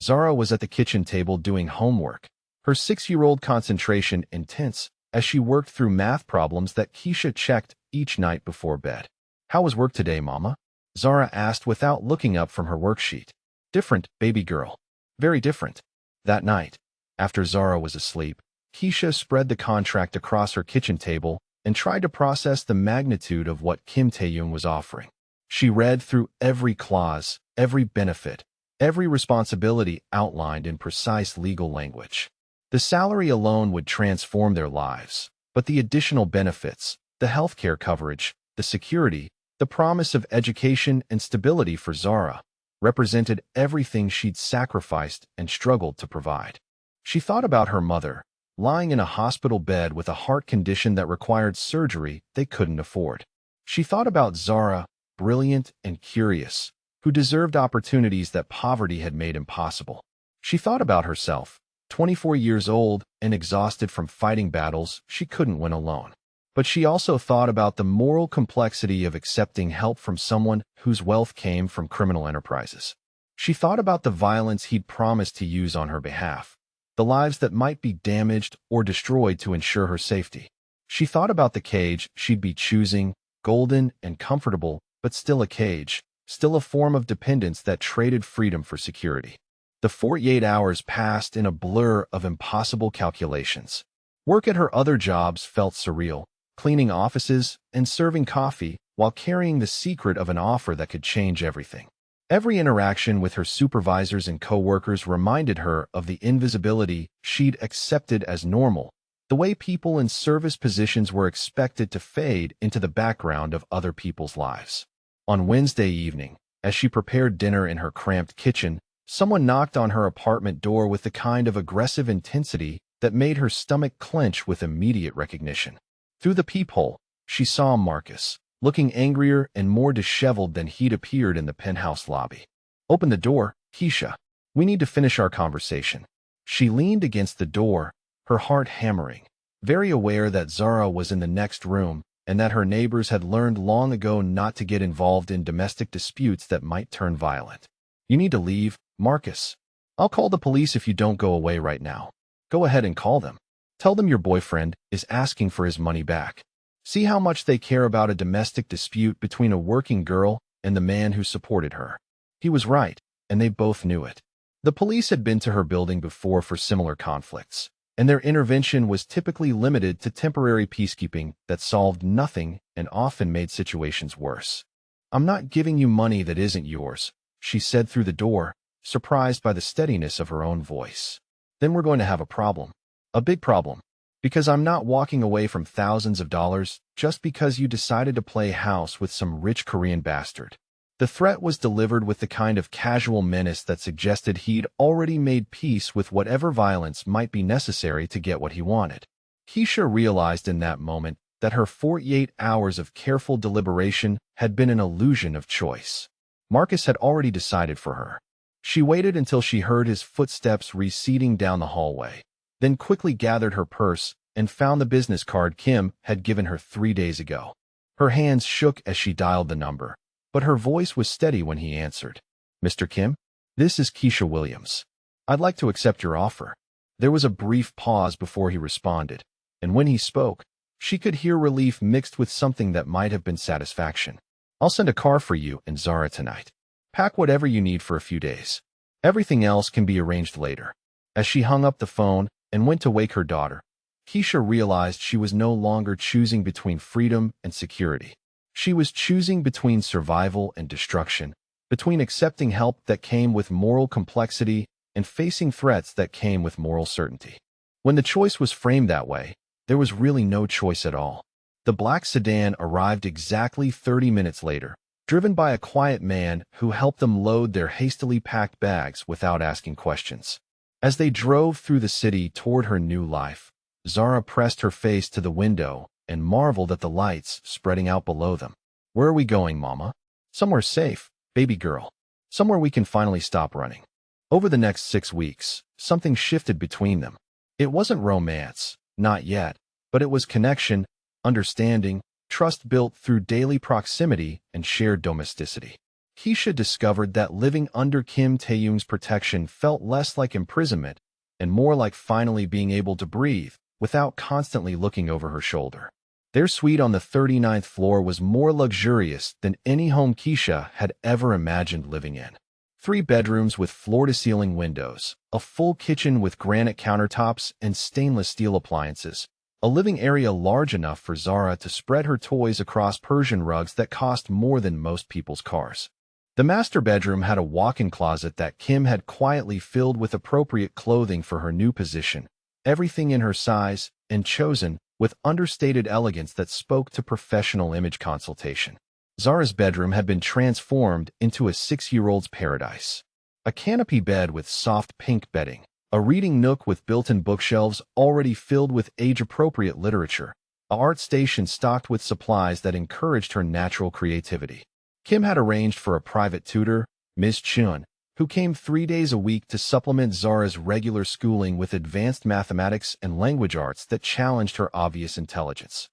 Zara was at the kitchen table doing homework, her 6-year-old concentration intense as she worked through math problems that Keisha checked each night before bed. How was work today, Mama? Zara asked without looking up from her worksheet. Different, baby girl. Very different. That night, after Zara was asleep, Keisha spread the contract across her kitchen table and tried to process the magnitude of what Kim Tae-yoon was offering. She read through every clause, every benefit, every responsibility outlined in precise legal language. The salary alone would transform their lives, but the additional benefits, the healthcare coverage, the security, the promise of education and stability for Zara, represented everything she'd sacrificed and struggled to provide. She thought about her mother, lying in a hospital bed with a heart condition that required surgery they couldn't afford. She thought about Zara, brilliant and curious, who deserved opportunities that poverty had made impossible. She thought about herself, 24 years old and exhausted from fighting battles she couldn't win alone. But she also thought about the moral complexity of accepting help from someone whose wealth came from criminal enterprises. She thought about the violence he'd promised to use on her behalf, the lives that might be damaged or destroyed to ensure her safety. She thought about the cage she'd be choosing, golden and comfortable, but still a cage, still a form of dependence that traded freedom for security. The 48 hours passed in a blur of impossible calculations. Work at her other jobs felt surreal, cleaning offices and serving coffee while carrying the secret of an offer that could change everything. Every interaction with her supervisors and coworkers reminded her of the invisibility she'd accepted as normal, the way people in service positions were expected to fade into the background of other people's lives. On Wednesday evening, as she prepared dinner in her cramped kitchen, someone knocked on her apartment door with the kind of aggressive intensity that made her stomach clench with immediate recognition. Through the peephole, she saw Marcus, looking angrier and more disheveled than he'd appeared in the penthouse lobby. "Open the door, Keisha. We need to finish our conversation." She leaned against the door, her heart hammering, very aware that Zara was in the next room and that her neighbors had learned long ago not to get involved in domestic disputes that might turn violent. "You need to leave, Marcus. I'll call the police if you don't go away right now." "Go ahead and call them. Tell them your boyfriend is asking for his money back. See how much they care about a domestic dispute between a working girl and the man who supported her." He was right, and they both knew it. The police had been to her building before for similar conflicts, and their intervention was typically limited to temporary peacekeeping that solved nothing and often made situations worse. "I'm not giving you money that isn't yours," she said through the door, surprised by the steadiness of her own voice. "Then we're going to have a problem. A big problem. Because I'm not walking away from thousands of dollars just because you decided to play house with some rich Korean bastard." The threat was delivered with the kind of casual menace that suggested he'd already made peace with whatever violence might be necessary to get what he wanted. Keisha realized in that moment that her 48 hours of careful deliberation had been an illusion of choice. Marcus had already decided for her. She waited until she heard his footsteps receding down the hallway, then quickly gathered her purse and found the business card Kim had given her 3 days ago. Her hands shook as she dialed the number, but her voice was steady when he answered. "Mr. Kim, this is Keisha Williams. I'd like to accept your offer." There was a brief pause before he responded, and when he spoke, she could hear relief mixed with something that might have been satisfaction. "I'll send a car for you and Zara tonight. Pack whatever you need for a few days. Everything else can be arranged later." As she hung up the phone and went to wake her daughter, Keisha realized she was no longer choosing between freedom and security. She was choosing between survival and destruction, between accepting help that came with moral complexity and facing threats that came with moral certainty. When the choice was framed that way, there was really no choice at all. The black sedan arrived exactly 30 minutes later, driven by a quiet man who helped them load their hastily packed bags without asking questions. As they drove through the city toward her new life, Zara pressed her face to the window and marveled at the lights spreading out below them. "Where are we going, Mama?" "Somewhere safe, baby girl. Somewhere we can finally stop running." Over the next 6 weeks, something shifted between them. It wasn't romance, not yet, but it was connection, understanding, trust built through daily proximity and shared domesticity. Keisha discovered that living under Kim Tae-young's protection felt less like imprisonment and more like finally being able to breathe without constantly looking over her shoulder. Their suite on the 39th floor was more luxurious than any home Keisha had ever imagined living in. 3 bedrooms with floor-to-ceiling windows, a full kitchen with granite countertops and stainless steel appliances, a living area large enough for Zara to spread her toys across Persian rugs that cost more than most people's cars. The master bedroom had a walk-in closet that Kim had quietly filled with appropriate clothing for her new position, everything in her size, and chosen with understated elegance that spoke to professional image consultation. Zara's bedroom had been transformed into a 6-year-old's paradise. A canopy bed with soft pink bedding, a reading nook with built-in bookshelves already filled with age-appropriate literature, an art station stocked with supplies that encouraged her natural creativity. Kim had arranged for a private tutor, Ms. Chun, who came 3 days a week to supplement Zara's regular schooling with advanced mathematics and language arts that challenged her obvious intelligence.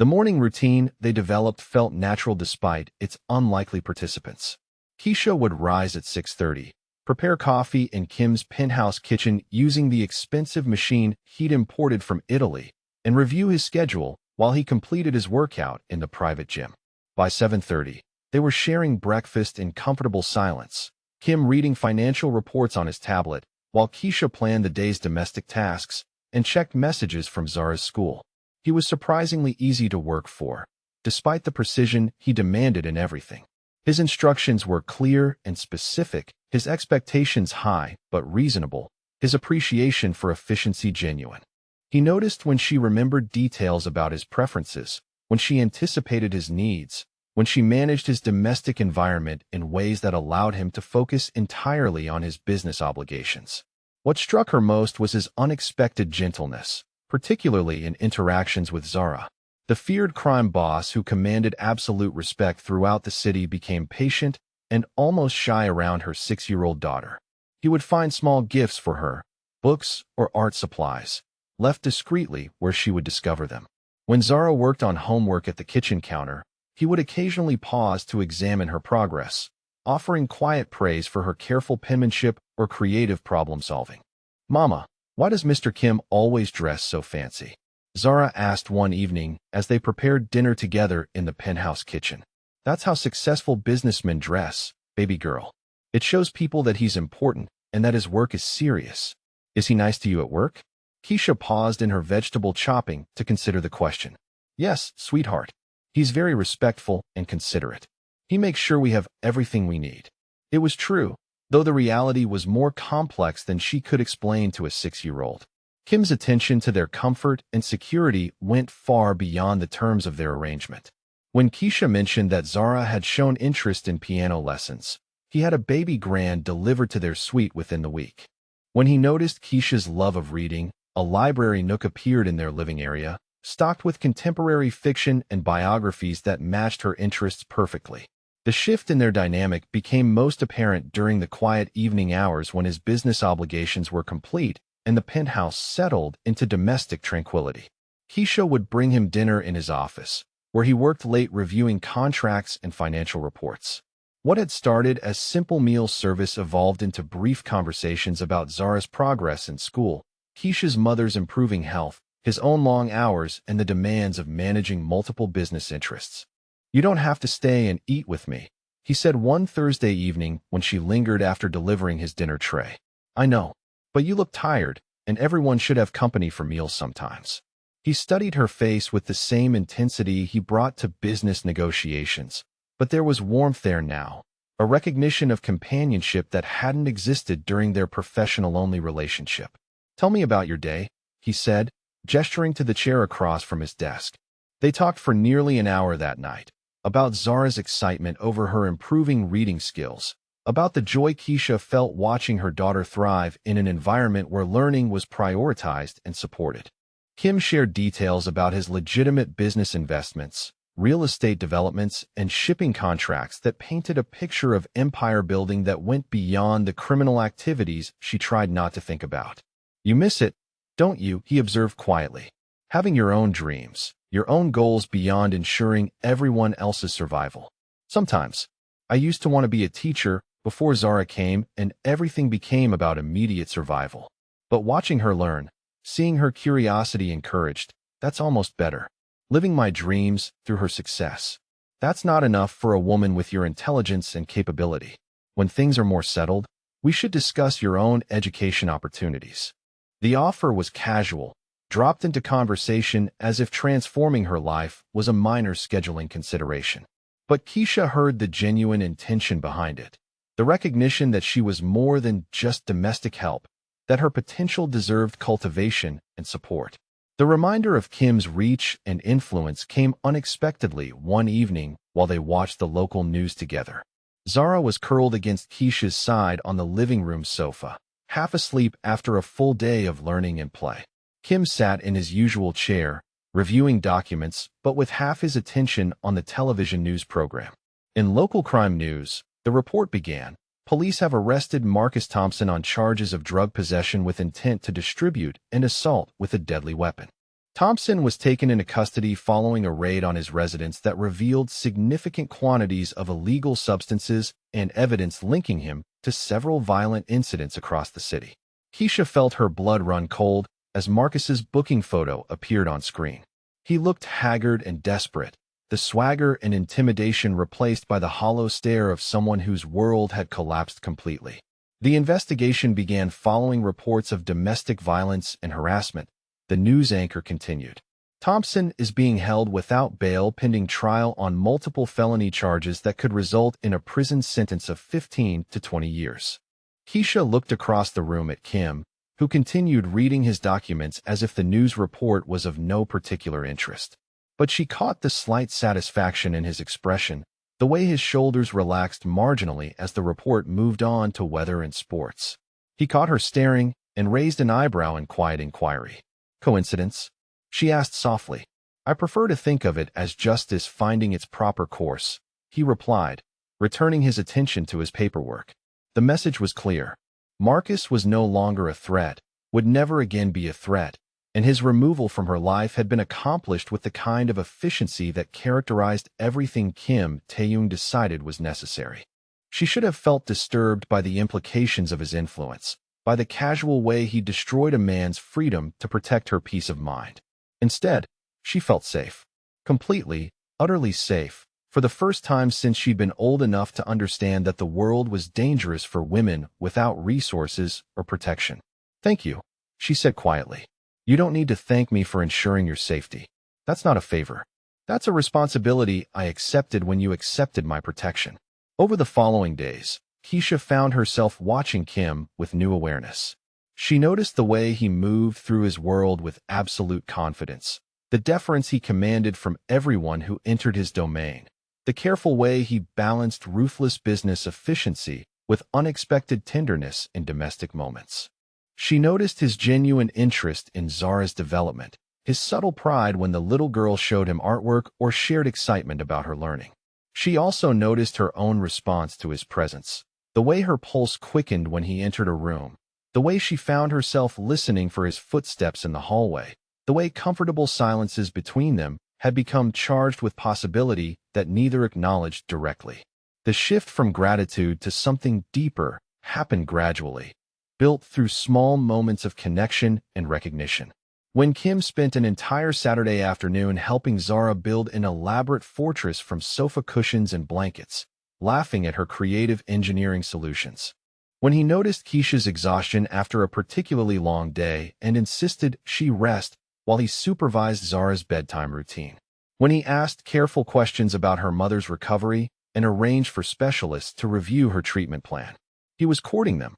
The morning routine they developed felt natural despite its unlikely participants. Keisha would rise at 6:30, prepare coffee in Kim's penthouse kitchen using the expensive machine he'd imported from Italy, and review his schedule while he completed his workout in the private gym. By 7:30, they were sharing breakfast in comfortable silence, Kim reading financial reports on his tablet, while Keisha planned the day's domestic tasks and checked messages from Zara's school. He was surprisingly easy to work for, despite the precision he demanded in everything. His instructions were clear and specific, his expectations high but reasonable, his appreciation for efficiency genuine. He noticed when she remembered details about his preferences, when she anticipated his needs, when she managed his domestic environment in ways that allowed him to focus entirely on his business obligations. What struck her most was his unexpected gentleness, particularly in interactions with Zara. The feared crime boss who commanded absolute respect throughout the city became patient and almost shy around her 6-year-old daughter. He would find small gifts for her, books or art supplies, left discreetly where she would discover them. When Zara worked on homework at the kitchen counter, he would occasionally pause to examine her progress, offering quiet praise for her careful penmanship or creative problem-solving. "Mama, why does Mr. Kim always dress so fancy?" Zara asked one evening as they prepared dinner together in the penthouse kitchen. "That's how successful businessmen dress, baby girl. It shows people that he's important and that his work is serious. Is he nice to you at work?" Keisha paused in her vegetable chopping to consider the question. "Yes, sweetheart. He's very respectful and considerate. He makes sure we have everything we need." It was true, though the reality was more complex than she could explain to a 6-year-old. Kim's attention to their comfort and security went far beyond the terms of their arrangement. When Keisha mentioned that Zara had shown interest in piano lessons, he had a baby grand delivered to their suite within the week. When he noticed Keisha's love of reading, a library nook appeared in their living area, stocked with contemporary fiction and biographies that matched her interests perfectly. The shift in their dynamic became most apparent during the quiet evening hours when his business obligations were complete and the penthouse settled into domestic tranquility. Keisha would bring him dinner in his office, where he worked late reviewing contracts and financial reports. What had started as simple meal service evolved into brief conversations about Zara's progress in school, Keisha's mother's improving health, his own long hours, and the demands of managing multiple business interests. "You don't have to stay and eat with me," he said one Thursday evening when she lingered after delivering his dinner tray. "I know, but you look tired, and everyone should have company for meals sometimes." He studied her face with the same intensity he brought to business negotiations, but there was warmth there now, a recognition of companionship that hadn't existed during their professional-only relationship. "Tell me about your day," he said, gesturing to the chair across from his desk. They talked for nearly an hour that night, about Zara's excitement over her improving reading skills, about the joy Keisha felt watching her daughter thrive in an environment where learning was prioritized and supported. Kim shared details about his legitimate business investments, real estate developments, and shipping contracts that painted a picture of empire building that went beyond the criminal activities she tried not to think about. "You miss it, don't you?" he observed quietly. "Having your own dreams, your own goals beyond ensuring everyone else's survival." "Sometimes. I used to want to be a teacher before Zara came and everything became about immediate survival. But watching her learn, seeing her curiosity encouraged, that's almost better. Living my dreams through her success. That's not enough for a woman with your intelligence and capability. When things are more settled, we should discuss your own education opportunities." The offer was casual, dropped into conversation as if transforming her life was a minor scheduling consideration. But Keisha heard the genuine intention behind it, the recognition that she was more than just domestic help, that her potential deserved cultivation and support. The reminder of Kim's reach and influence came unexpectedly one evening while they watched the local news together. Zara was curled against Keisha's side on the living room sofa, half asleep after a full day of learning and play. Kim sat in his usual chair, reviewing documents, but with half his attention on the television news program. In local crime news, the report began. Police have arrested Marcus Thompson on charges of drug possession with intent to distribute and assault with a deadly weapon. Thompson was taken into custody following a raid on his residence that revealed significant quantities of illegal substances and evidence linking him to several violent incidents across the city. Keisha felt her blood run cold as Marcus's booking photo appeared on screen. He looked haggard and desperate, the swagger and intimidation replaced by the hollow stare of someone whose world had collapsed completely. The investigation began following reports of domestic violence and harassment. The news anchor continued. Thompson is being held without bail pending trial on multiple felony charges that could result in a prison sentence of 15 to 20 years. Keisha looked across the room at Kim, who continued reading his documents as if the news report was of no particular interest. But she caught the slight satisfaction in his expression, the way his shoulders relaxed marginally as the report moved on to weather and sports. He caught her staring and raised an eyebrow in quiet inquiry. Coincidence? She asked softly. I prefer to think of it as justice finding its proper course, he replied, returning his attention to his paperwork. The message was clear. Marcus was no longer a threat, would never again be a threat, and his removal from her life had been accomplished with the kind of efficiency that characterized everything Kim Tae-young decided was necessary. She should have felt disturbed by the implications of his influence, by the casual way he destroyed a man's freedom to protect her peace of mind. Instead, she felt safe. Completely, utterly safe, for the first time since she'd been old enough to understand that the world was dangerous for women without resources or protection. Thank you, she said quietly. You don't need to thank me for ensuring your safety. That's not a favor. That's a responsibility I accepted when you accepted my protection. Over the following days, Keisha found herself watching Kim with new awareness. She noticed the way he moved through his world with absolute confidence, the deference he commanded from everyone who entered his domain, the careful way he balanced ruthless business efficiency with unexpected tenderness in domestic moments. She noticed his genuine interest in Zara's development, his subtle pride when the little girl showed him artwork or shared excitement about her learning. She also noticed her own response to his presence, the way her pulse quickened when he entered a room, the way she found herself listening for his footsteps in the hallway, the way comfortable silences between them had become charged with possibility that neither acknowledged directly. The shift from gratitude to something deeper happened gradually, built through small moments of connection and recognition. When Kim spent an entire Saturday afternoon helping Zara build an elaborate fortress from sofa cushions and blankets, laughing at her creative engineering solutions. When he noticed Keisha's exhaustion after a particularly long day and insisted she rest while he supervised Zara's bedtime routine. When he asked careful questions about her mother's recovery and arranged for specialists to review her treatment plan. He was courting them.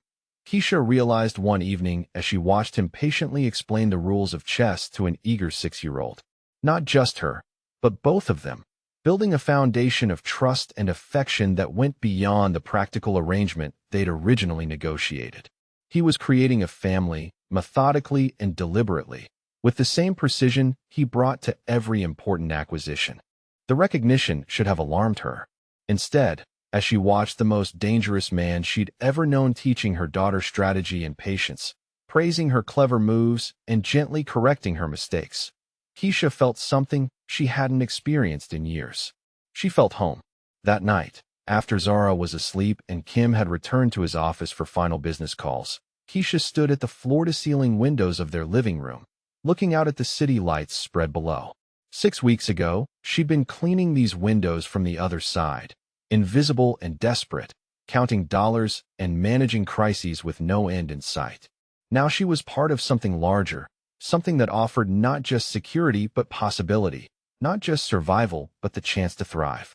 Keisha realized one evening as she watched him patiently explain the rules of chess to an eager 6-year-old. Not just her, but both of them, building a foundation of trust and affection that went beyond the practical arrangement they'd originally negotiated. He was creating a family, methodically and deliberately, with the same precision he brought to every important acquisition. The recognition should have alarmed her. Instead, as she watched the most dangerous man she'd ever known teaching her daughter strategy and patience, praising her clever moves and gently correcting her mistakes, Keisha felt something she hadn't experienced in years. She felt home. That night, after Zara was asleep and Kim had returned to his office for final business calls, Keisha stood at the floor-to-ceiling windows of their living room, looking out at the city lights spread below. 6 weeks ago, she'd been cleaning these windows from the other side, invisible and desperate, counting dollars and managing crises with no end in sight. Now she was part of something larger, something that offered not just security but possibility, not just survival but the chance to thrive.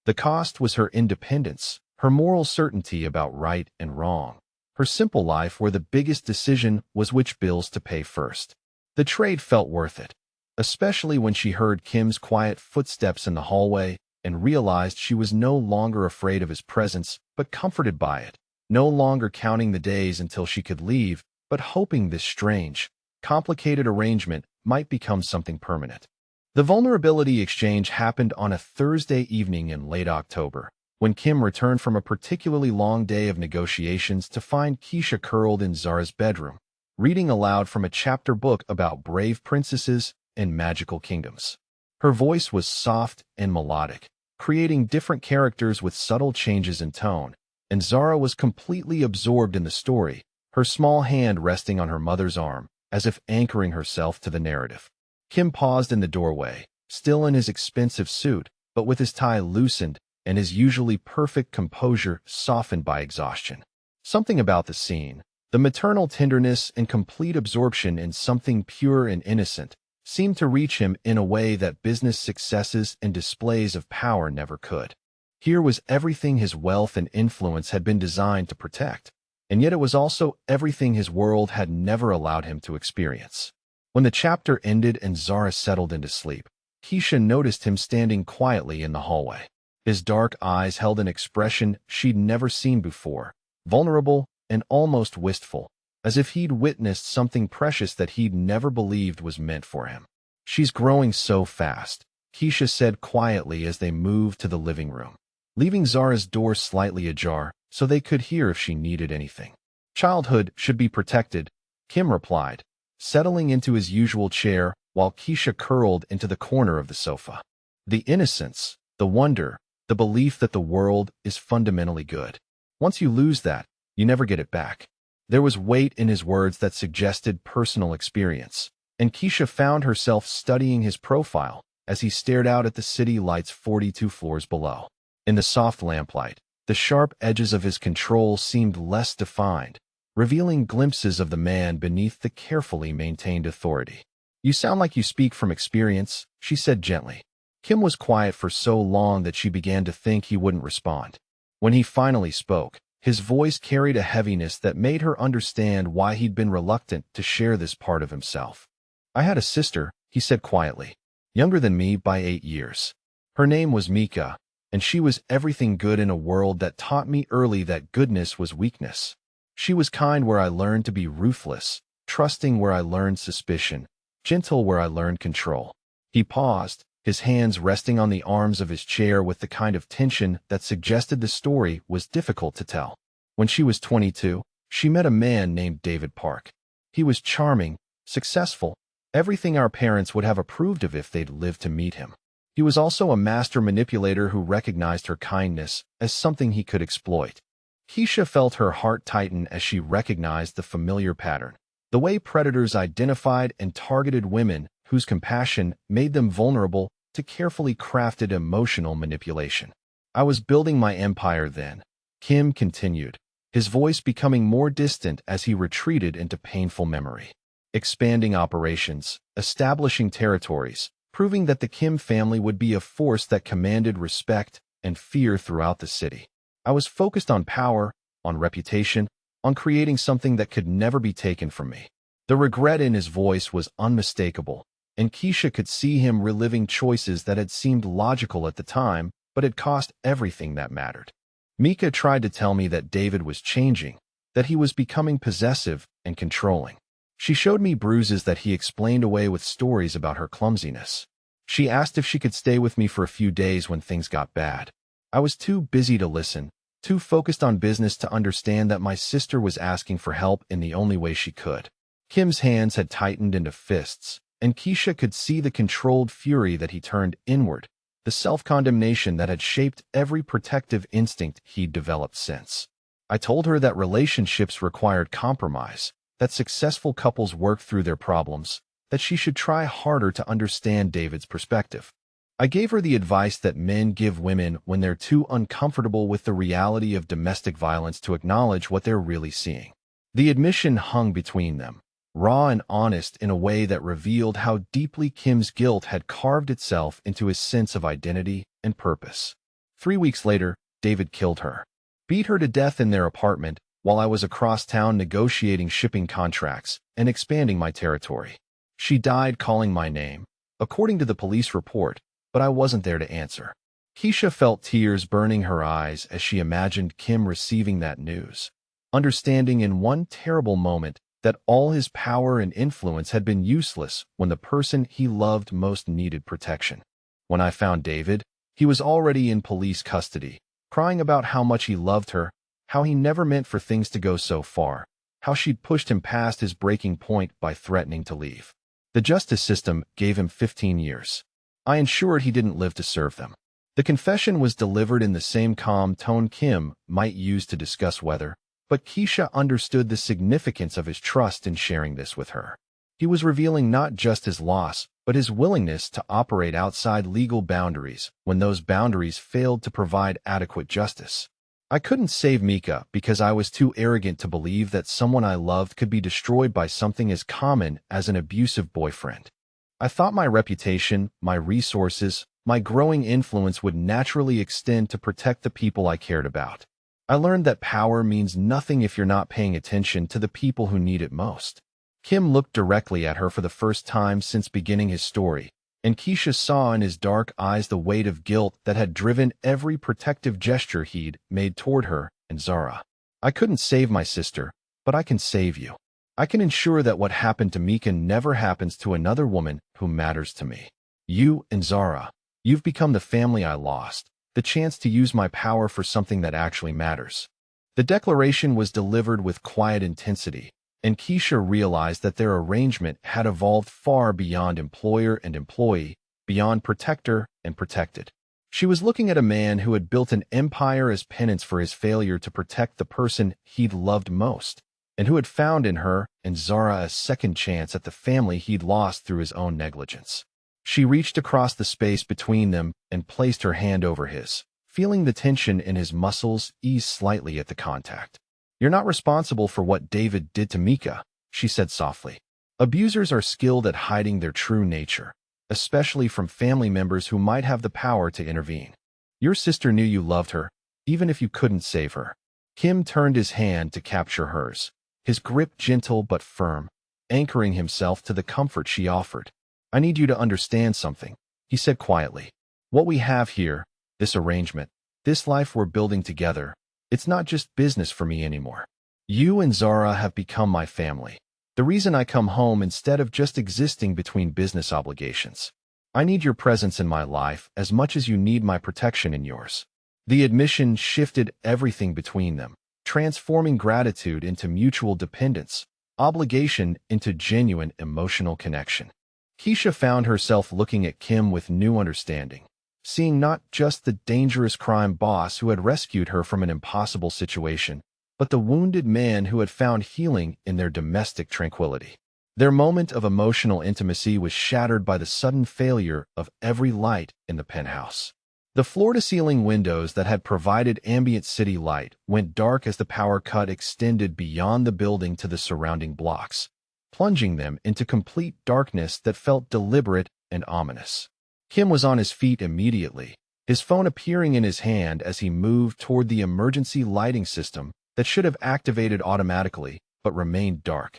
The cost was her independence, her moral certainty about right and wrong, her simple life where the biggest decision was which bills to pay first. The trade felt worth it, especially when she heard Kim's quiet footsteps in the hallway and realized she was no longer afraid of his presence, but comforted by it, no longer counting the days until she could leave, but hoping this strange, complicated arrangement might become something permanent. The vulnerability exchange happened on a Thursday evening in late October, when Kim returned from a particularly long day of negotiations to find Keisha curled in Zara's bedroom, reading aloud from a chapter book about brave princesses and magical kingdoms. Her voice was soft and melodic, creating different characters with subtle changes in tone, and Zara was completely absorbed in the story, her small hand resting on her mother's arm, as if anchoring herself to the narrative. Kim paused in the doorway, still in his expensive suit, but with his tie loosened and his usually perfect composure softened by exhaustion. Something about the scene, the maternal tenderness and complete absorption in something pure and innocent, seemed to reach him in a way that business successes and displays of power never could. Here was everything his wealth and influence had been designed to protect, and yet it was also everything his world had never allowed him to experience. When the chapter ended and Zara settled into sleep, Keisha noticed him standing quietly in the hallway. His dark eyes held an expression she'd never seen before, vulnerable and almost wistful, as if he'd witnessed something precious that he'd never believed was meant for him. "She's growing so fast," Keisha said quietly as they moved to the living room, leaving Zara's door slightly ajar so they could hear if she needed anything. "Childhood should be protected," Kim replied, settling into his usual chair while Keisha curled into the corner of the sofa. "The innocence, the wonder, the belief that the world is fundamentally good. Once you lose that, you never get it back." There was weight in his words that suggested personal experience, and Keisha found herself studying his profile as he stared out at the city lights 42 floors below. In the soft lamplight, the sharp edges of his control seemed less defined, revealing glimpses of the man beneath the carefully maintained authority. "You sound like you speak from experience," she said gently. Kim was quiet for so long that she began to think he wouldn't respond. When he finally spoke, his voice carried a heaviness that made her understand why he'd been reluctant to share this part of himself. "I had a sister," he said quietly, "younger than me by 8 years. Her name was Mika, and she was everything good in a world that taught me early that goodness was weakness. She was kind where I learned to be ruthless, trusting where I learned suspicion, gentle where I learned control." He paused, his hands resting on the arms of his chair with the kind of tension that suggested the story was difficult to tell. "When she was 22, she met a man named David Park. He was charming, successful, everything our parents would have approved of if they'd lived to meet him. He was also a master manipulator who recognized her kindness as something he could exploit." Keisha felt her heart tighten as she recognized the familiar pattern, the way predators identified and targeted women whose compassion made them vulnerable to carefully crafted emotional manipulation. "I was building my empire then," Kim continued, his voice becoming more distant as he retreated into painful memory. "Expanding operations, establishing territories, proving that the Kim family would be a force that commanded respect and fear throughout the city. I was focused on power, on reputation, on creating something that could never be taken from me." The regret in his voice was unmistakable, and Keisha could see him reliving choices that had seemed logical at the time, but had cost everything that mattered. "Mika tried to tell me that David was changing, that he was becoming possessive and controlling. She showed me bruises that he explained away with stories about her clumsiness. She asked if she could stay with me for a few days when things got bad. I was too busy to listen, too focused on business to understand that my sister was asking for help in the only way she could." Kim's hands had tightened into fists, and Keisha could see the controlled fury that he turned inward, the self-condemnation that had shaped every protective instinct he'd developed since. "I told her that relationships required compromise, that successful couples worked through their problems, that she should try harder to understand David's perspective. I gave her the advice that men give women when they're too uncomfortable with the reality of domestic violence to acknowledge what they're really seeing." The admission hung between them, raw and honest in a way that revealed how deeply Kim's guilt had carved itself into his sense of identity and purpose. 3 weeks later, David killed her, beat her to death in their apartment while I was across town negotiating shipping contracts and expanding my territory. She died calling my name, according to the police report, but I wasn't there to answer. Keisha felt tears burning her eyes as she imagined Kim receiving that news, understanding in one terrible moment that all his power and influence had been useless when the person he loved most needed protection. When I found David, he was already in police custody, crying about how much he loved her, how he never meant for things to go so far, how she'd pushed him past his breaking point by threatening to leave. The justice system gave him 15 years. I ensured he didn't live to serve them. The confession was delivered in the same calm tone Kim might use to discuss weather, but Keisha understood the significance of his trust in sharing this with her. He was revealing not just his loss, but his willingness to operate outside legal boundaries when those boundaries failed to provide adequate justice. I couldn't save Mika because I was too arrogant to believe that someone I loved could be destroyed by something as common as an abusive boyfriend. I thought my reputation, my resources, my growing influence would naturally extend to protect the people I cared about. I learned that power means nothing if you're not paying attention to the people who need it most. Kim looked directly at her for the first time since beginning his story, and Keisha saw in his dark eyes the weight of guilt that had driven every protective gesture he'd made toward her and Zara. I couldn't save my sister, but I can save you. I can ensure that what happened to Mika never happens to another woman who matters to me. You and Zara, you've become the family I lost, the chance to use my power for something that actually matters. The declaration was delivered with quiet intensity, and Keisha realized that their arrangement had evolved far beyond employer and employee, beyond protector and protected. She was looking at a man who had built an empire as penance for his failure to protect the person he'd loved most, and who had found in her and Zara a second chance at the family he'd lost through his own negligence. She reached across the space between them and placed her hand over his, feeling the tension in his muscles ease slightly at the contact. You're not responsible for what David did to Mika, she said softly. Abusers are skilled at hiding their true nature, especially from family members who might have the power to intervene. Your sister knew you loved her, even if you couldn't save her. Kim turned his hand to capture hers, his grip gentle but firm, anchoring himself to the comfort she offered. I need you to understand something, he said quietly. What we have here, this arrangement, this life we're building together, it's not just business for me anymore. You and Zara have become my family. The reason I come home instead of just existing between business obligations. I need your presence in my life as much as you need my protection in yours. The admission shifted everything between them, transforming gratitude into mutual dependence, obligation into genuine emotional connection. Keisha found herself looking at Kim with new understanding, seeing not just the dangerous crime boss who had rescued her from an impossible situation, but the wounded man who had found healing in their domestic tranquility. Their moment of emotional intimacy was shattered by the sudden failure of every light in the penthouse. The floor-to-ceiling windows that had provided ambient city light went dark as the power cut extended beyond the building to the surrounding blocks, plunging them into complete darkness that felt deliberate and ominous. Kim was on his feet immediately, his phone appearing in his hand as he moved toward the emergency lighting system that should have activated automatically but remained dark.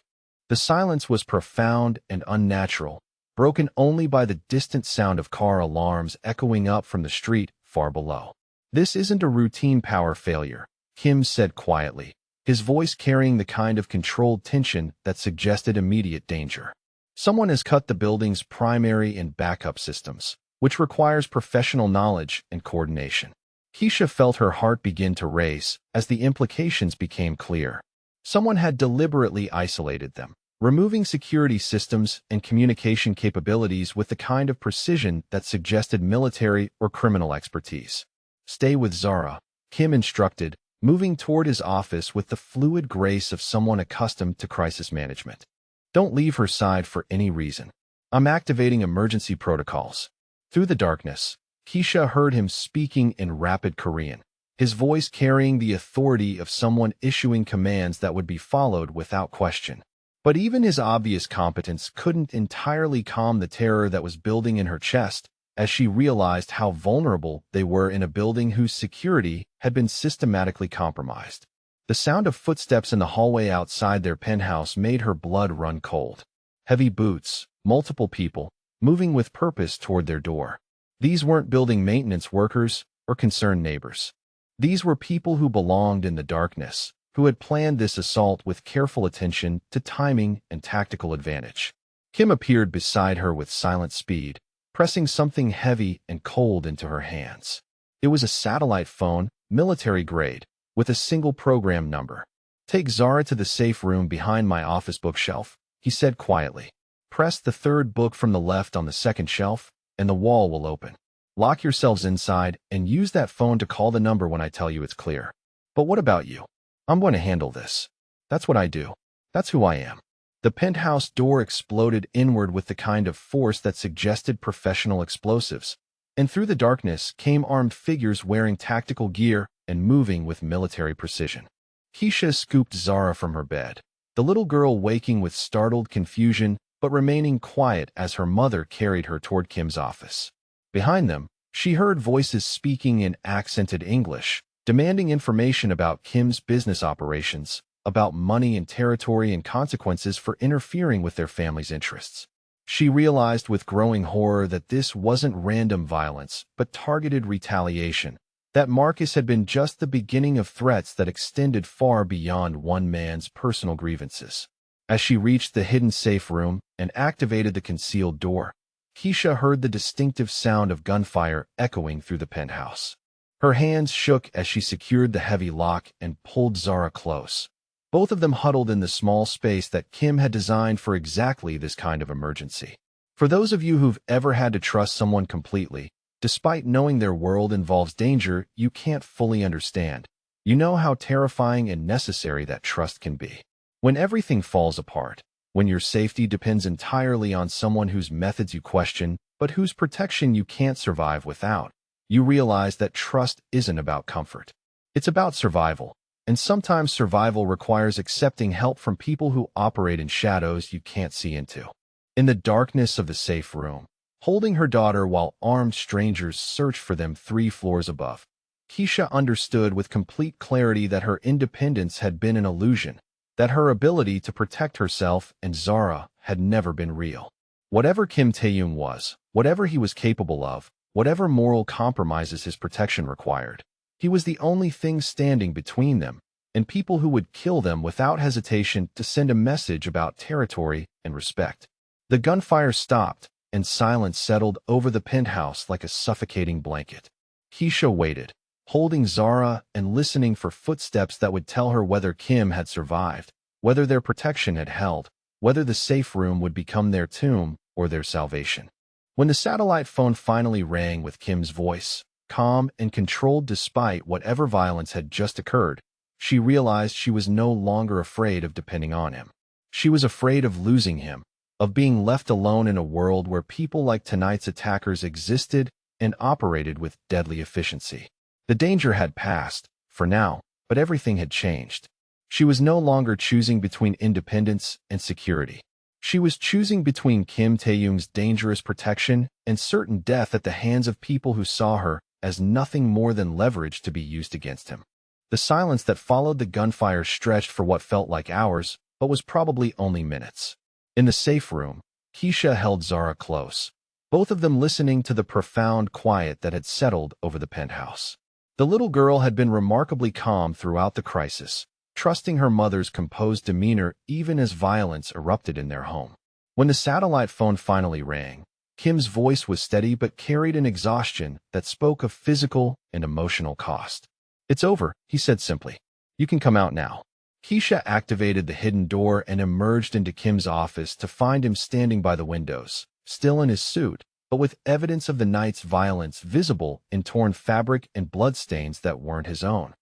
The silence was profound and unnatural, broken only by the distant sound of car alarms echoing up from the street far below. This isn't a routine power failure, Kim said quietly, his voice carrying the kind of controlled tension that suggested immediate danger. Someone has cut the building's primary and backup systems, which requires professional knowledge and coordination. Keisha felt her heart begin to race as the implications became clear. Someone had deliberately isolated them, removing security systems and communication capabilities with the kind of precision that suggested military or criminal expertise. Stay with Zara, Kim instructed, moving toward his office with the fluid grace of someone accustomed to crisis management. Don't leave her side for any reason. I'm activating emergency protocols. Through the darkness, Keisha heard him speaking in rapid Korean, his voice carrying the authority of someone issuing commands that would be followed without question. But even his obvious competence couldn't entirely calm the terror that was building in her chest as she realized how vulnerable they were in a building whose security had been systematically compromised. The sound of footsteps in the hallway outside their penthouse made her blood run cold. Heavy boots, multiple people, moving with purpose toward their door. These weren't building maintenance workers or concerned neighbors. These were people who belonged in the darkness, who had planned this assault with careful attention to timing and tactical advantage. Kim appeared beside her with silent speed, pressing something heavy and cold into her hands. It was a satellite phone, military grade, with a single program number. Take Zara to the safe room behind my office bookshelf, he said quietly. Press the third book from the left on the second shelf, and the wall will open. Lock yourselves inside and use that phone to call the number when I tell you it's clear. But what about you? I'm going to handle this. That's what I do. That's who I am. The penthouse door exploded inward with the kind of force that suggested professional explosives, and through the darkness came armed figures wearing tactical gear and moving with military precision. Keisha scooped Zara from her bed, the little girl waking with startled confusion but remaining quiet as her mother carried her toward Kim's office. Behind them, she heard voices speaking in accented English, demanding information about Kim's business operations, about money and territory and consequences for interfering with their family's interests. She realized with growing horror that this wasn't random violence, but targeted retaliation, that Marcus had been just the beginning of threats that extended far beyond one man's personal grievances. As she reached the hidden safe room and activated the concealed door, Keisha heard the distinctive sound of gunfire echoing through the penthouse. Her hands shook as she secured the heavy lock and pulled Zara close. Both of them huddled in the small space that Kim had designed for exactly this kind of emergency. For those of you who've ever had to trust someone completely, despite knowing their world involves danger you can't fully understand, you know how terrifying and necessary that trust can be. When everything falls apart, when your safety depends entirely on someone whose methods you question, but whose protection you can't survive without, you realize that trust isn't about comfort. It's about survival. And sometimes survival requires accepting help from people who operate in shadows you can't see into. In the darkness of the safe room, holding her daughter while armed strangers searched for them 3 floors above, Keisha understood with complete clarity that her independence had been an illusion, that her ability to protect herself and Zara had never been real. Whatever Kim Tae-young was, whatever he was capable of, whatever moral compromises his protection required, he was the only thing standing between them and people who would kill them without hesitation to send a message about territory and respect. The gunfire stopped, and silence settled over the penthouse like a suffocating blanket. Keisha waited, holding Zara and listening for footsteps that would tell her whether Kim had survived, whether their protection had held, whether the safe room would become their tomb or their salvation. When the satellite phone finally rang with Kim's voice, calm and controlled despite whatever violence had just occurred, she realized she was no longer afraid of depending on him. She was afraid of losing him, of being left alone in a world where people like tonight's attackers existed and operated with deadly efficiency. The danger had passed, for now, but everything had changed. She was no longer choosing between independence and security. She was choosing between Kim Tae-young's dangerous protection and certain death at the hands of people who saw her as nothing more than leverage to be used against him. The silence that followed the gunfire stretched for what felt like hours, but was probably only minutes. In the safe room, Keisha held Zara close, both of them listening to the profound quiet that had settled over the penthouse. The little girl had been remarkably calm throughout the crisis, trusting her mother's composed demeanor even as violence erupted in their home. When the satellite phone finally rang, Kim's voice was steady but carried an exhaustion that spoke of physical and emotional cost. "It's over," he said simply. "You can come out now." Keisha activated the hidden door and emerged into Kim's office to find him standing by the windows, still in his suit, but with evidence of the night's violence visible in torn fabric and bloodstains that weren't his own.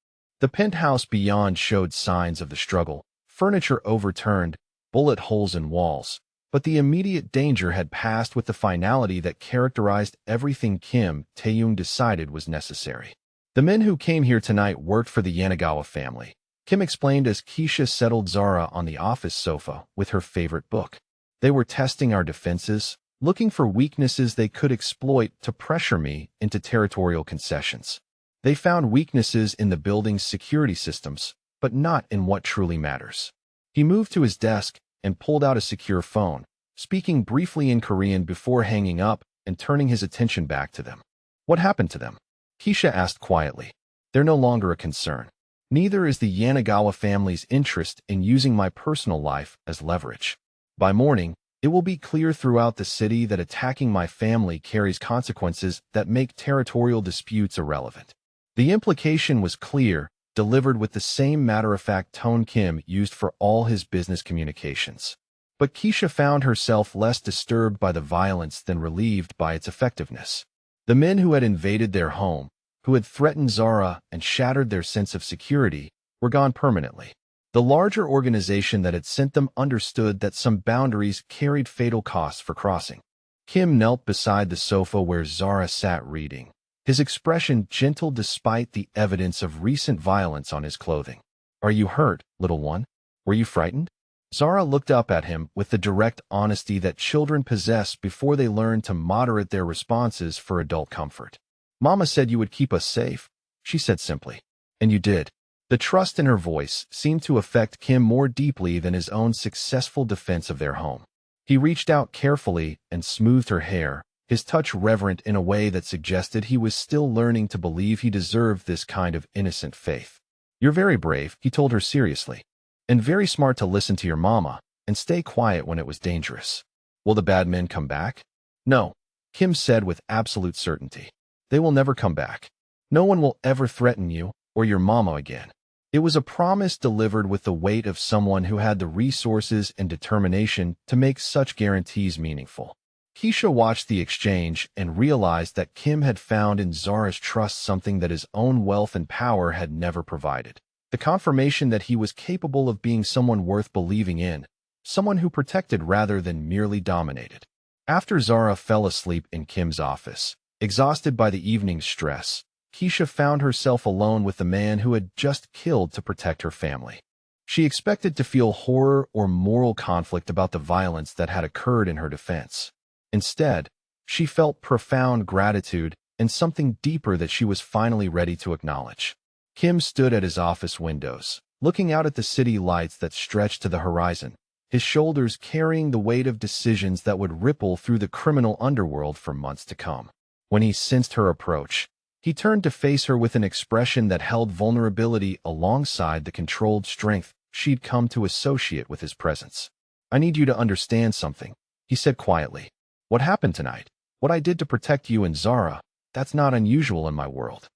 The penthouse beyond showed signs of the struggle, furniture overturned, bullet holes in walls, but the immediate danger had passed with the finality that characterized everything Kim Tae-young decided was necessary. "The men who came here tonight worked for the Yanagawa family," Kim explained as Keisha settled Zara on the office sofa with her favorite book. "They were testing our defenses, looking for weaknesses they could exploit to pressure me into territorial concessions. They found weaknesses in the building's security systems, but not in what truly matters." He moved to his desk and pulled out a secure phone, speaking briefly in Korean before hanging up and turning his attention back to them. "What happened to them?" Keisha asked quietly. "They're no longer a concern. Neither is the Yanagawa family's interest in using my personal life as leverage. By morning, it will be clear throughout the city that attacking my family carries consequences that make territorial disputes irrelevant." The implication was clear, delivered with the same matter-of-fact tone Kim used for all his business communications. But Keisha found herself less disturbed by the violence than relieved by its effectiveness. The men who had invaded their home, who had threatened Zara and shattered their sense of security, were gone permanently. The larger organization that had sent them understood that some boundaries carried fatal costs for crossing. Kim knelt beside the sofa where Zara sat reading, his expression gentle despite the evidence of recent violence on his clothing. "Are you hurt, little one? Were you frightened?" Zara looked up at him with the direct honesty that children possess before they learn to moderate their responses for adult comfort. "Mama said you would keep us safe," she said simply. "And you did." The trust in her voice seemed to affect Kim more deeply than his own successful defense of their home. He reached out carefully and smoothed her hair, his touch reverent in a way that suggested he was still learning to believe he deserved this kind of innocent faith. "You're very brave," he told her seriously, "and very smart to listen to your mama and stay quiet when it was dangerous. Will the bad men come back?" "No," Kim said with absolute certainty. "They will never come back. No one will ever threaten you or your mama again." It was a promise delivered with the weight of someone who had the resources and determination to make such guarantees meaningful. Keisha watched the exchange and realized that Kim had found in Zara's trust something that his own wealth and power had never provided. The confirmation that he was capable of being someone worth believing in, someone who protected rather than merely dominated. After Zara fell asleep in Kim's office, exhausted by the evening's stress, Keisha found herself alone with the man who had just killed to protect her family. She expected to feel horror or moral conflict about the violence that had occurred in her defense. Instead, she felt profound gratitude and something deeper that she was finally ready to acknowledge. Kim stood at his office windows, looking out at the city lights that stretched to the horizon, his shoulders carrying the weight of decisions that would ripple through the criminal underworld for months to come. When he sensed her approach, he turned to face her with an expression that held vulnerability alongside the controlled strength she'd come to associate with his presence. "I need you to understand something," he said quietly. "What happened tonight? What I did to protect you and Zara, that's not unusual in my world.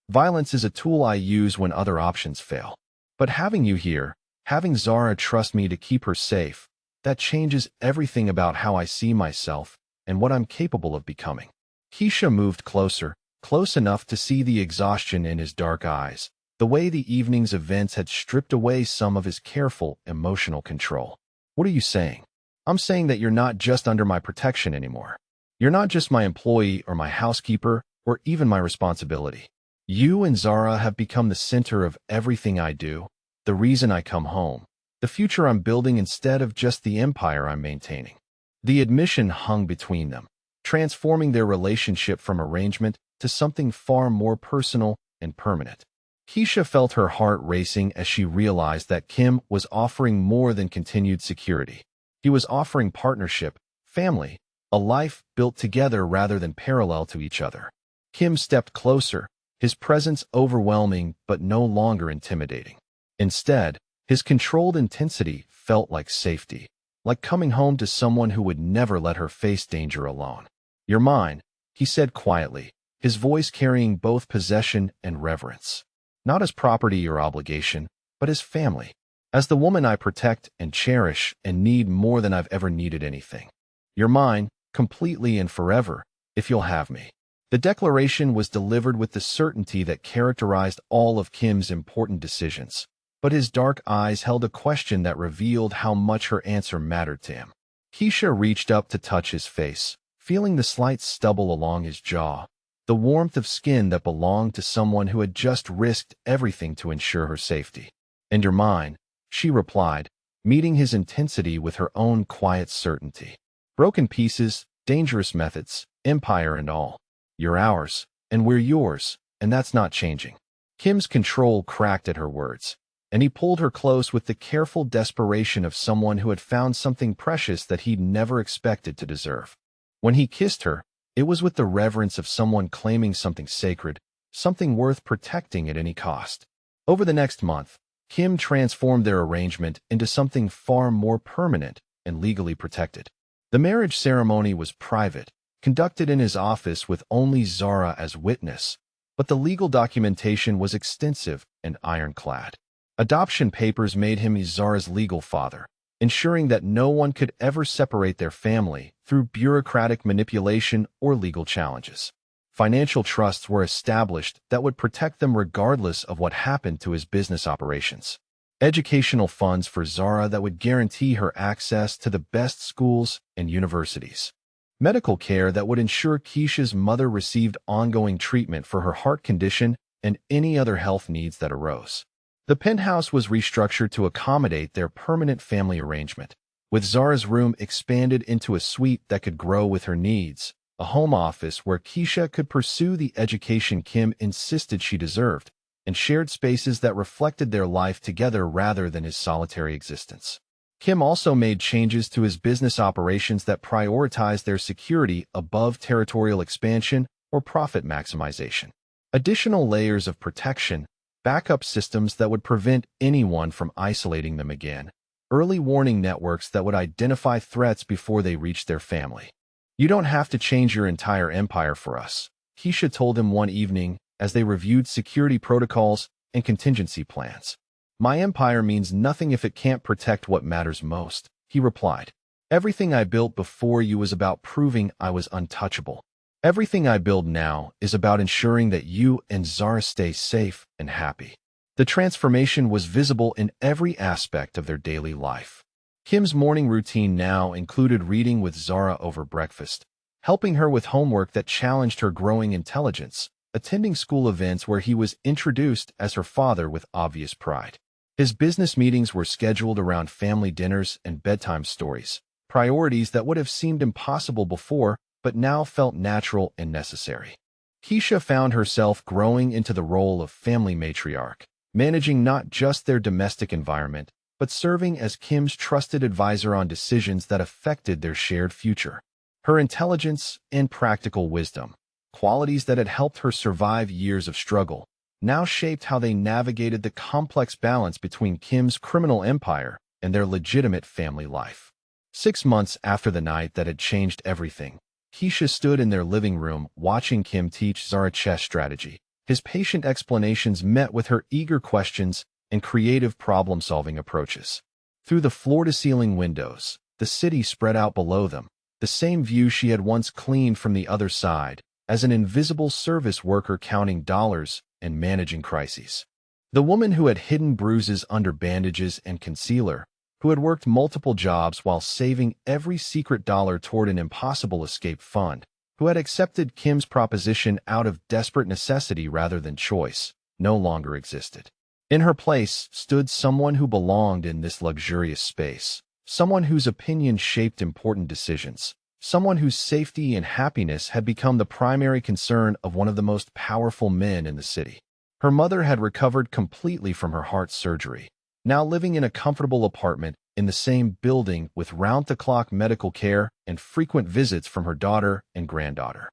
Violence is a tool I use when other options fail. But having you here, having Zara trust me to keep her safe, that changes everything about how I see myself and what I'm capable of becoming." Keisha moved closer, close enough to see the exhaustion in his dark eyes, the way the evening's events had stripped away some of his careful, emotional control. "What are you saying?" "I'm saying that you're not just under my protection anymore. You're not just my employee or my housekeeper or even my responsibility. You and Zara have become the center of everything I do, the reason I come home, the future I'm building instead of just the empire I'm maintaining." The admission hung between them, transforming their relationship from arrangement to something far more personal and permanent. Keisha felt her heart racing as she realized that Kim was offering more than continued security. He was offering partnership, family, a life built together rather than parallel to each other. Kim stepped closer, his presence overwhelming but no longer intimidating. Instead, his controlled intensity felt like safety, like coming home to someone who would never let her face danger alone. "You're mine," he said quietly, his voice carrying both possession and reverence. "Not as property or obligation, but as family. As the woman I protect and cherish and need more than I've ever needed anything. You're mine, completely and forever, if you'll have me." The declaration was delivered with the certainty that characterized all of Kim's important decisions, but his dark eyes held a question that revealed how much her answer mattered to him. Keisha reached up to touch his face, feeling the slight stubble along his jaw, the warmth of skin that belonged to someone who had just risked everything to ensure her safety. "And you're mine," she replied, meeting his intensity with her own quiet certainty. "Broken pieces, dangerous methods, empire and all. You're ours, and we're yours, and that's not changing." Kim's control cracked at her words, and he pulled her close with the careful desperation of someone who had found something precious that he'd never expected to deserve. When he kissed her, it was with the reverence of someone claiming something sacred, something worth protecting at any cost. Over the next month, Kim transformed their arrangement into something far more permanent and legally protected. The marriage ceremony was private, conducted in his office with only Zara as witness, but the legal documentation was extensive and ironclad. Adoption papers made him Zara's legal father, ensuring that no one could ever separate their family through bureaucratic manipulation or legal challenges. Financial trusts were established that would protect them regardless of what happened to his business operations. Educational funds for Zara that would guarantee her access to the best schools and universities. Medical care that would ensure Keisha's mother received ongoing treatment for her heart condition and any other health needs that arose. The penthouse was restructured to accommodate their permanent family arrangement, with Zara's room expanded into a suite that could grow with her needs, a home office where Keisha could pursue the education Kim insisted she deserved, and shared spaces that reflected their life together rather than his solitary existence. Kim also made changes to his business operations that prioritized their security above territorial expansion or profit maximization. Additional layers of protection, backup systems that would prevent anyone from isolating them again, early warning networks that would identify threats before they reached their family. "You don't have to change your entire empire for us," Keisha told him one evening as they reviewed security protocols and contingency plans. "My empire means nothing if it can't protect what matters most," he replied. "Everything I built before you was about proving I was untouchable. Everything I build now is about ensuring that you and Zara stay safe and happy." The transformation was visible in every aspect of their daily life. Kim's morning routine now included reading with Zara over breakfast, helping her with homework that challenged her growing intelligence, attending school events where he was introduced as her father with obvious pride. His business meetings were scheduled around family dinners and bedtime stories, priorities that would have seemed impossible before but now felt natural and necessary. Keisha found herself growing into the role of family matriarch, managing not just their domestic environment, but serving as Kim's trusted advisor on decisions that affected their shared future. Her intelligence and practical wisdom, qualities that had helped her survive years of struggle, now shaped how they navigated the complex balance between Kim's criminal empire and their legitimate family life. 6 months after the night that had changed everything, Keisha stood in their living room watching Kim teach Zara chess strategy. His patient explanations met with her eager questions and creative problem-solving approaches. Through the floor-to-ceiling windows, the city spread out below them, the same view she had once cleaned from the other side, as an invisible service worker counting dollars and managing crises. The woman who had hidden bruises under bandages and concealer, who had worked multiple jobs while saving every secret dollar toward an impossible escape fund, who had accepted Kim's proposition out of desperate necessity rather than choice, no longer existed. In her place stood someone who belonged in this luxurious space, someone whose opinion shaped important decisions, someone whose safety and happiness had become the primary concern of one of the most powerful men in the city. Her mother had recovered completely from her heart surgery, now living in a comfortable apartment in the same building with round-the-clock medical care and frequent visits from her daughter and granddaughter.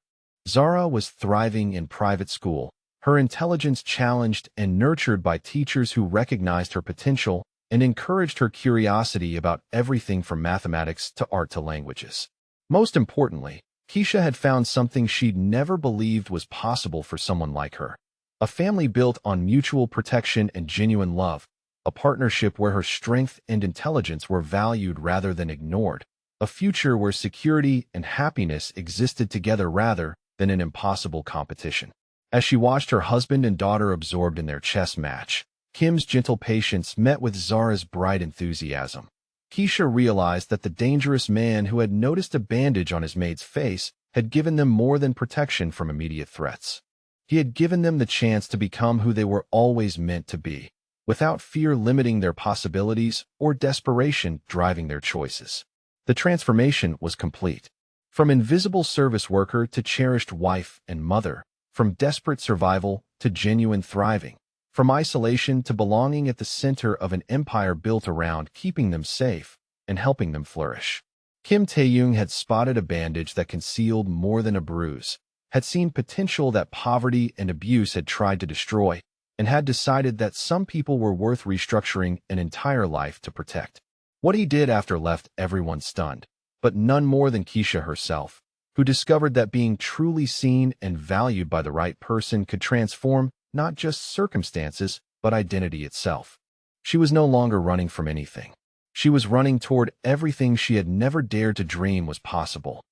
Zara was thriving in private school, her intelligence challenged and nurtured by teachers who recognized her potential and encouraged her curiosity about everything from mathematics to art to languages. Most importantly, Keisha had found something she'd never believed was possible for someone like her. A family built on mutual protection and genuine love, a partnership where her strength and intelligence were valued rather than ignored, a future where security and happiness existed together rather than in impossible competition. As she watched her husband and daughter absorbed in their chess match, Kim's gentle patience met with Zara's bright enthusiasm. Keisha realized that the dangerous man who had noticed a bandage on his maid's face had given them more than protection from immediate threats. He had given them the chance to become who they were always meant to be, without fear limiting their possibilities or desperation driving their choices. The transformation was complete. From invisible service worker to cherished wife and mother, from desperate survival to genuine thriving, from isolation to belonging at the center of an empire built around keeping them safe and helping them flourish. Kim Tae-young had spotted a bandage that concealed more than a bruise, had seen potential that poverty and abuse had tried to destroy, and had decided that some people were worth restructuring an entire life to protect. What he did after left everyone stunned, but none more than Keisha herself, who discovered that being truly seen and valued by the right person could transform not just circumstances, but identity itself. She was no longer running from anything. She was running toward everything she had never dared to dream was possible.